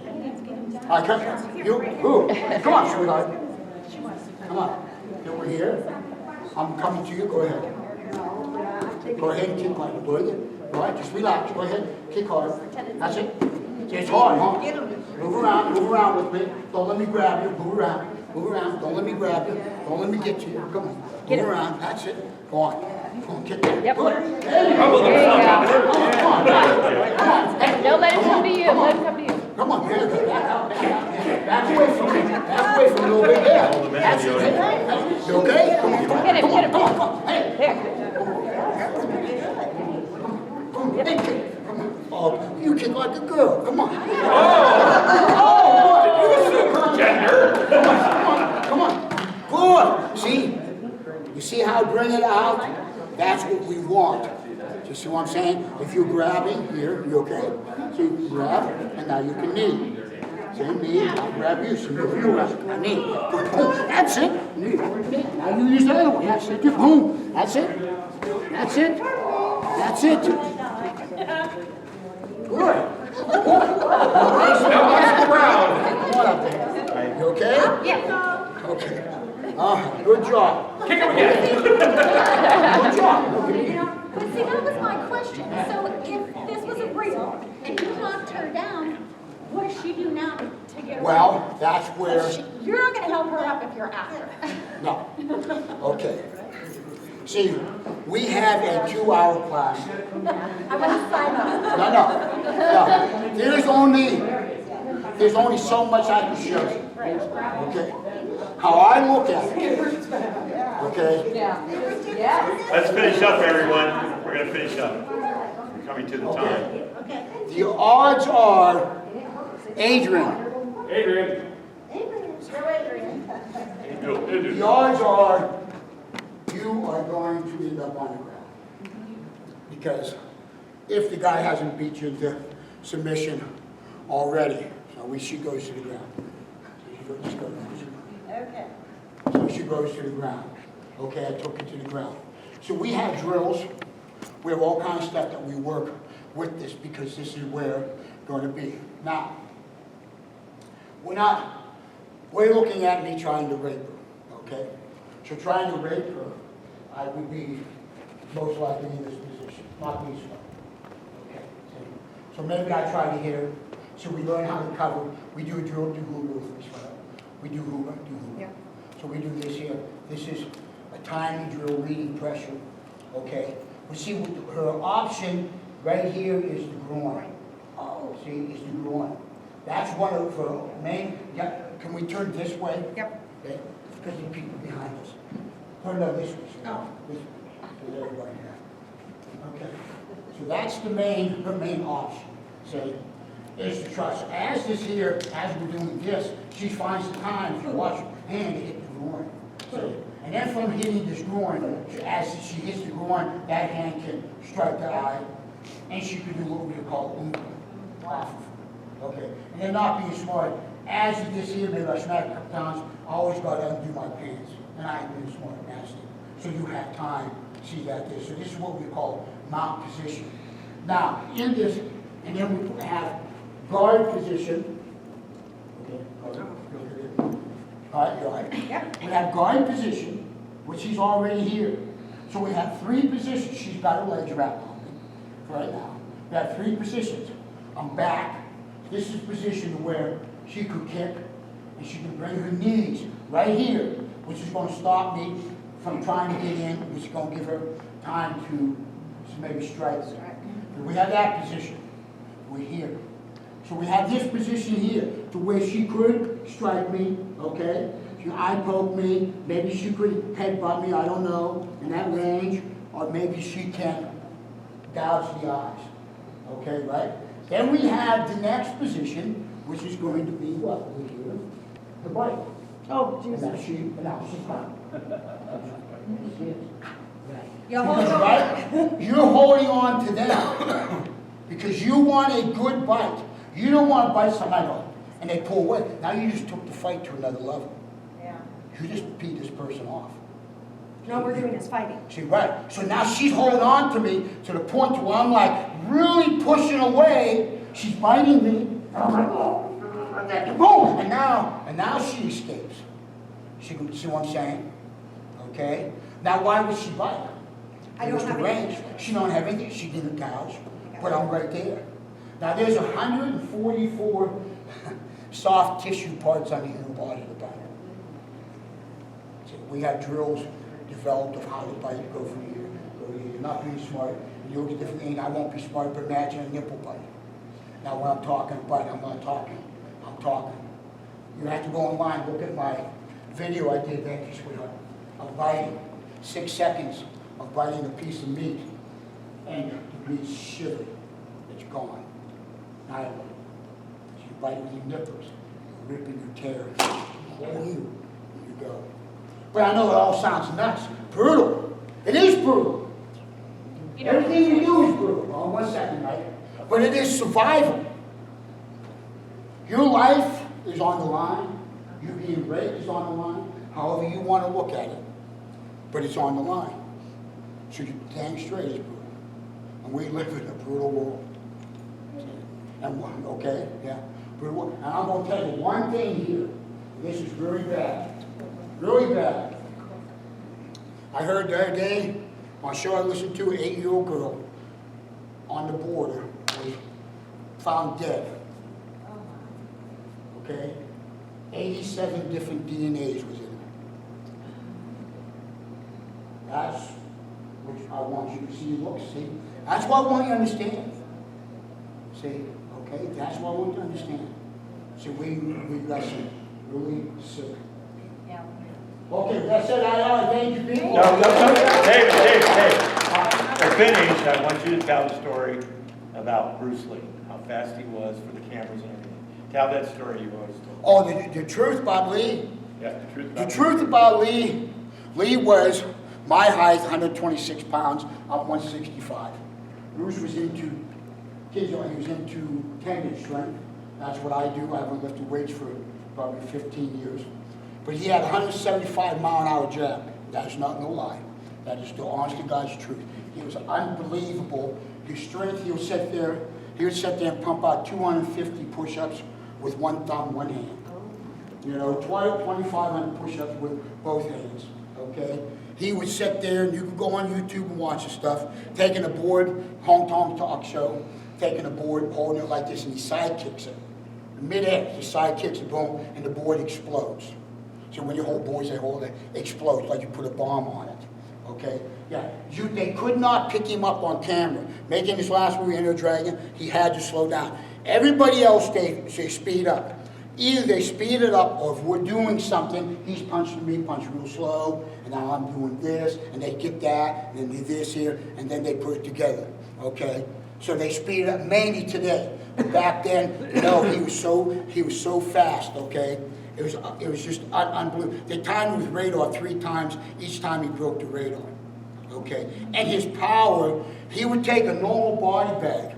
All right, come. You? Who? Come on, sweetheart. Come on. Over here. I'm coming to you. Go ahead. Go ahead and kick like a bullet. All right, just relax. Go ahead. Kick hard. That's it. See, it's hard, huh? Move around with me. Don't let me grab you. Move around. Don't let me grab you. Don't let me get to you. Come on. Move around. That's it. Go on. Come on, kick that. Yep. Good. There you go. Come on. Hey, Don't let it come to you. Let it come to you. come on. Here, back away from me. Back away from me a little bit. Yeah. That's it. Hey, you okay? Come on. Get him, get him. Come on. Hey. There. Hey, come on. Oh, you kick like a girl. Come on. Gender. Come on. Good. See? You see how I bring it out? That's what we want. You see what I'm saying? If you're grabbing here, you okay? So you grab, and now you can knee. See, knee, I'll grab you, so move you around. Knee. Boom. That's it. Knee. Now you use the other one. That's it. Boom. That's it. That's it. That's it. Good. Now watch the ground. Come on up there. You okay? Yes. Okay. Good job. Kick him again. Good job. But see, that was my question. So if this was a real and you knocked her down, what does she do now to get her? Well, that's where... You're not going to help her up if you're after. No. Okay. See, we have a 2-hour class. I want to sign off. No. There's only so much I can show you. Okay? How I look at it. Okay? Let's finish up, everyone. We're gonna finish up. We're coming to the time. The odds are, Adrian, the odds are you are going to end up on the ground. Because if the guy hasn't beat you into submission already, so she goes to the ground. Just go down. Okay. So she goes to the ground. Okay, I took her to the ground. So we have drills. We have all kinds of stuff that we work with this because this is where it's going to be. Now, we're looking at me trying to rape her, okay? So trying to rape her, I would be most likely in this position, not this one. Okay, so maybe I try to hit her, so we learn how to cover. We do a drill, do hula first, right? We do hula, do hula. Yeah. So we do this here. This is a tiny drill, reading pressure, okay? We see her option right here is the groin. Oh, see, is the groin. That's one of her main, yeah, can we turn this way? Yep. Okay, because the people behind us. Turn no, this way. Oh. This way. So everybody here. Okay. So that's the her main option, see, is to trust. As this here, as we're doing this, she finds the time, if you watch her hand, to hit the groin. See? And then from hitting this groin, as she hits the groin, that hand can strike the eye, and she can do what we call laugh. Okay, and then not being smart. As this here, maybe I smack a couple times, I always got to undo my pants, and I ain't being smart, nasty. So you have time to see that there. So this is what we call mount position. Now, in this, and then we have guard position. Okay, guard. Yep. We have guard position, which she's already here. So we have 3 positions. She's got her legs wrapped on me right now. We have 3 positions. I'm back. This is position where she could kick, and she can bring her knees right here, which is going to stop me from trying to get in, which is going to give her time to maybe strike. We have that position. We're here. So we have this position here to where she could strike me, okay? She eye poke me, maybe she could headbutt me, I don't know, in that range, or maybe she can gouge the eyes, okay, right? Then we have the next position, which is going to be what? Over here, the bite. Oh, And now she's fine. You're holding Because, on. right, you're holding on to them because you want a good bite. You don't want to bite somebody and they pull away. Now you just took the fight to another level. Yeah. You just beat this person off. No, we're doing is fighting. See, right. So now she's holding on to me to the point where I'm like really pushing away. She's biting me. And I'm like, oh, boom. And now she escapes. See what I'm saying? Okay. Now why would she bite? I don't It was have the any- range. She don't have anything. She didn't gouge. But I'm right there. Now there's 144 soft tissue parts on the human body to bite. So we have drills developed of how to bite, go from here, go to here. You're not being smart. You look at different things. I won't be smart, but imagine a nipple bite. Now when I'm talking bite, I'm not talking. I'm talking. You have to go online, look at my video I did back this week of biting. 6 seconds of biting a piece of meat, and the meat's shivered. It's gone. Now, so you bite with your nippers, you're ripping your tears. You go. But I know it all sounds nuts, brutal. It is brutal. Everything you do is brutal. Oh, 1 second, right? But it is survival. Your life is on the line. You being raped is on the line. However you want to look at it. But it's on the line. So you're dang straight it's brutal. And we live in a brutal world. And okay, yeah, brutal. And I'm going to tell you one thing here. This is really bad. Really bad. I heard the other day on a show I listened to, an 8-year-old girl on the border was found dead. Okay? 87 different DNAs was in her. That's I want you to see your looks, see? That's what I want you to understand. See, okay, that's what I want you to understand. See, we got some really sick. Yeah. Okay, that's it, I thank you, people. No, David. To finish, I want you to tell the story about Bruce Lee, how fast he was for the cameras and everything. Tell that story you always told. Oh, the truth about Lee? Yeah, the truth The about truth about Lee, Lee was, my height, 126 pounds, I'm 165. Bruce was into, he was into tendon strength. That's what I do. I haven't lifted weights for probably 15 years. But he had 175-mile-an-hour jab. That is not no lie. That is the honest to God's truth. He was unbelievable. His strength, he would sit there and pump out 250 push-ups with one thumb, one hand. You know, 2,500 push-ups with both hands, okay? He would sit there, and you could go on YouTube and watch the stuff, taking a board, Hong Kong talk show, taking a board, holding it like this, and he side kicks it. Mid-air, he side kicks it, boom, and the board explodes. So when you hold boards, they hold it, explodes, like you put a bomb on it, okay? Yeah, they could not pick him up on camera. Making his last movie, Enter the Dragon, he had to slow down. Everybody else, they speed up. Either they speed it up, or if we're doing something, he's punching me, punch real slow, and now I'm doing this, and they get that, and then do this here, and then they put it together, okay? So they speed it up, mainly today. But back then, no, he was so fast, okay? It was just unbelievable. They timed him with radar 3 times, each time he broke the radar, okay? And his power, he would take a normal body bag.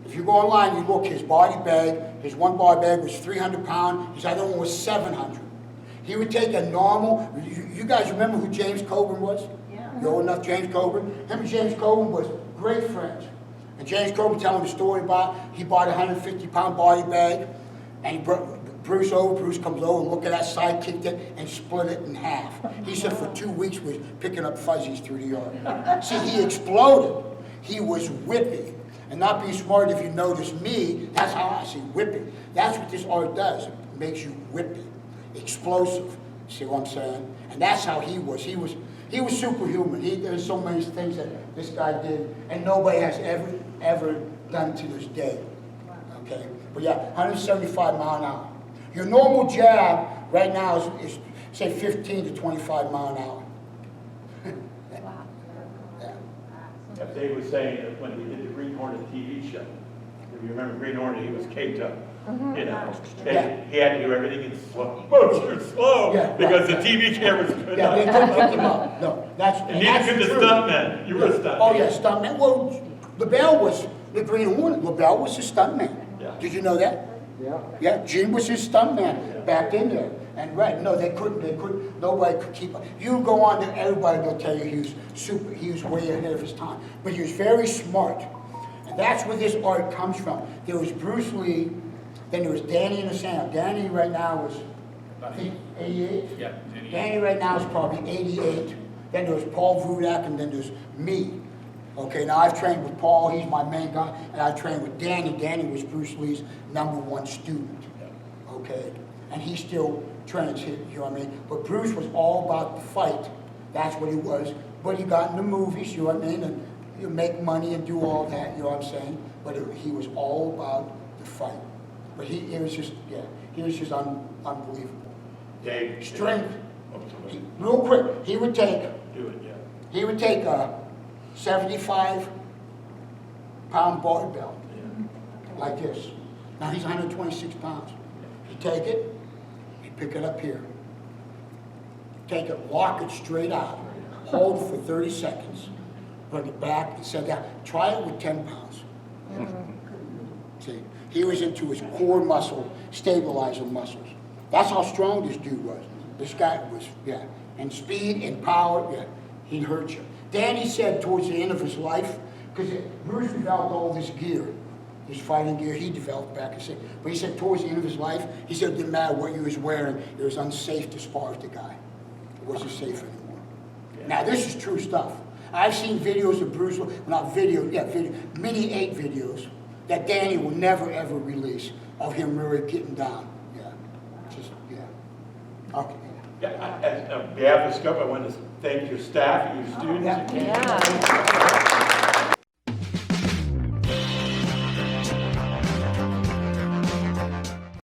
If you go online, you look, his body bag, his one body bag was 300 pounds, his other one was 700. He would take a normal, you guys remember who James Coburn was? Yeah. You old enough, James Coburn? Him and James Coburn was great friends. And James Coburn telling the story about, he bought a 150-pound body bag, and he brought Bruce comes over and looked at that side, kicked it, and split it in half. He said for 2 weeks he was picking up fuzzies through the yard. See, he exploded. He was whipping. And not being smart, if you notice me, that's how I see whipping. That's what this art does. It makes you whipping, explosive. See what I'm saying? And that's how he was. He was superhuman. There's so many things that this guy did, and nobody has ever done to this day. Okay? But yeah, 175 mile an hour. Your normal jab right now is say 15 to 25 mile an hour. As Dave was saying, that when we did the Green Hornet TV show, if you remember Green Hornet, he was caked up. You know, and he had to do everything in slow motion, because the TV cameras couldn't. Yeah, they couldn't pick him up. No, and neither could the stuntman. You were a stuntman. Oh yeah, stuntman. Well, LaBelle was the Green Hornet. LaBelle was his stuntman. Yeah. Did you know that? Yeah. Yeah, Jim was his stuntman back in there. And right, no, they couldn't, nobody could keep up. You go on there, everybody will tell you he was way ahead of his time. But he was very smart. And that's where this art comes from. There was Bruce Lee, then there was Danny and the Sand. Danny right now is, I think, 88? Yeah, Danny right now is probably 88. Then there's Paul Vudak, and then there's me. Okay, now I've trained with Paul, he's my main guy, and I trained with Danny. Danny was Bruce Lee's #1 student. Okay, and he still trains him, you know what I mean? But Bruce was all about the fight. That's what he was. But he got into movies, you know what I mean? And you make money and do all that, you know what I'm saying? But he was all about the fight. But he was just unbelievable. Dave. Strength. Real quick, he would take a 75-pound barbell, like this. Now he's 126 pounds. He'd take it, he'd pick it up here. Take it, lock it straight out, hold it for 30 seconds, bring it back and set down. Try it with 10 pounds. See, he was into his core muscle, stabilizer muscles. That's how strong this dude was. This guy was, yeah. And speed and power, yeah, he'd hurt you. Danny said towards the end of his life, because Bruce developed all this gear, this fighting gear he developed back in the 60s. But he said towards the end of his life, he said it didn't matter what you was wearing, it was unsafe to spar with the guy. It wasn't safe anymore. Yeah. Now this is true stuff. I've seen videos of Bruce, mini 8 videos that Danny will never ever release of him really getting down. Yeah. Just, yeah. Okay. On behalf of Scope, I want to thank your staff, your students. Yeah.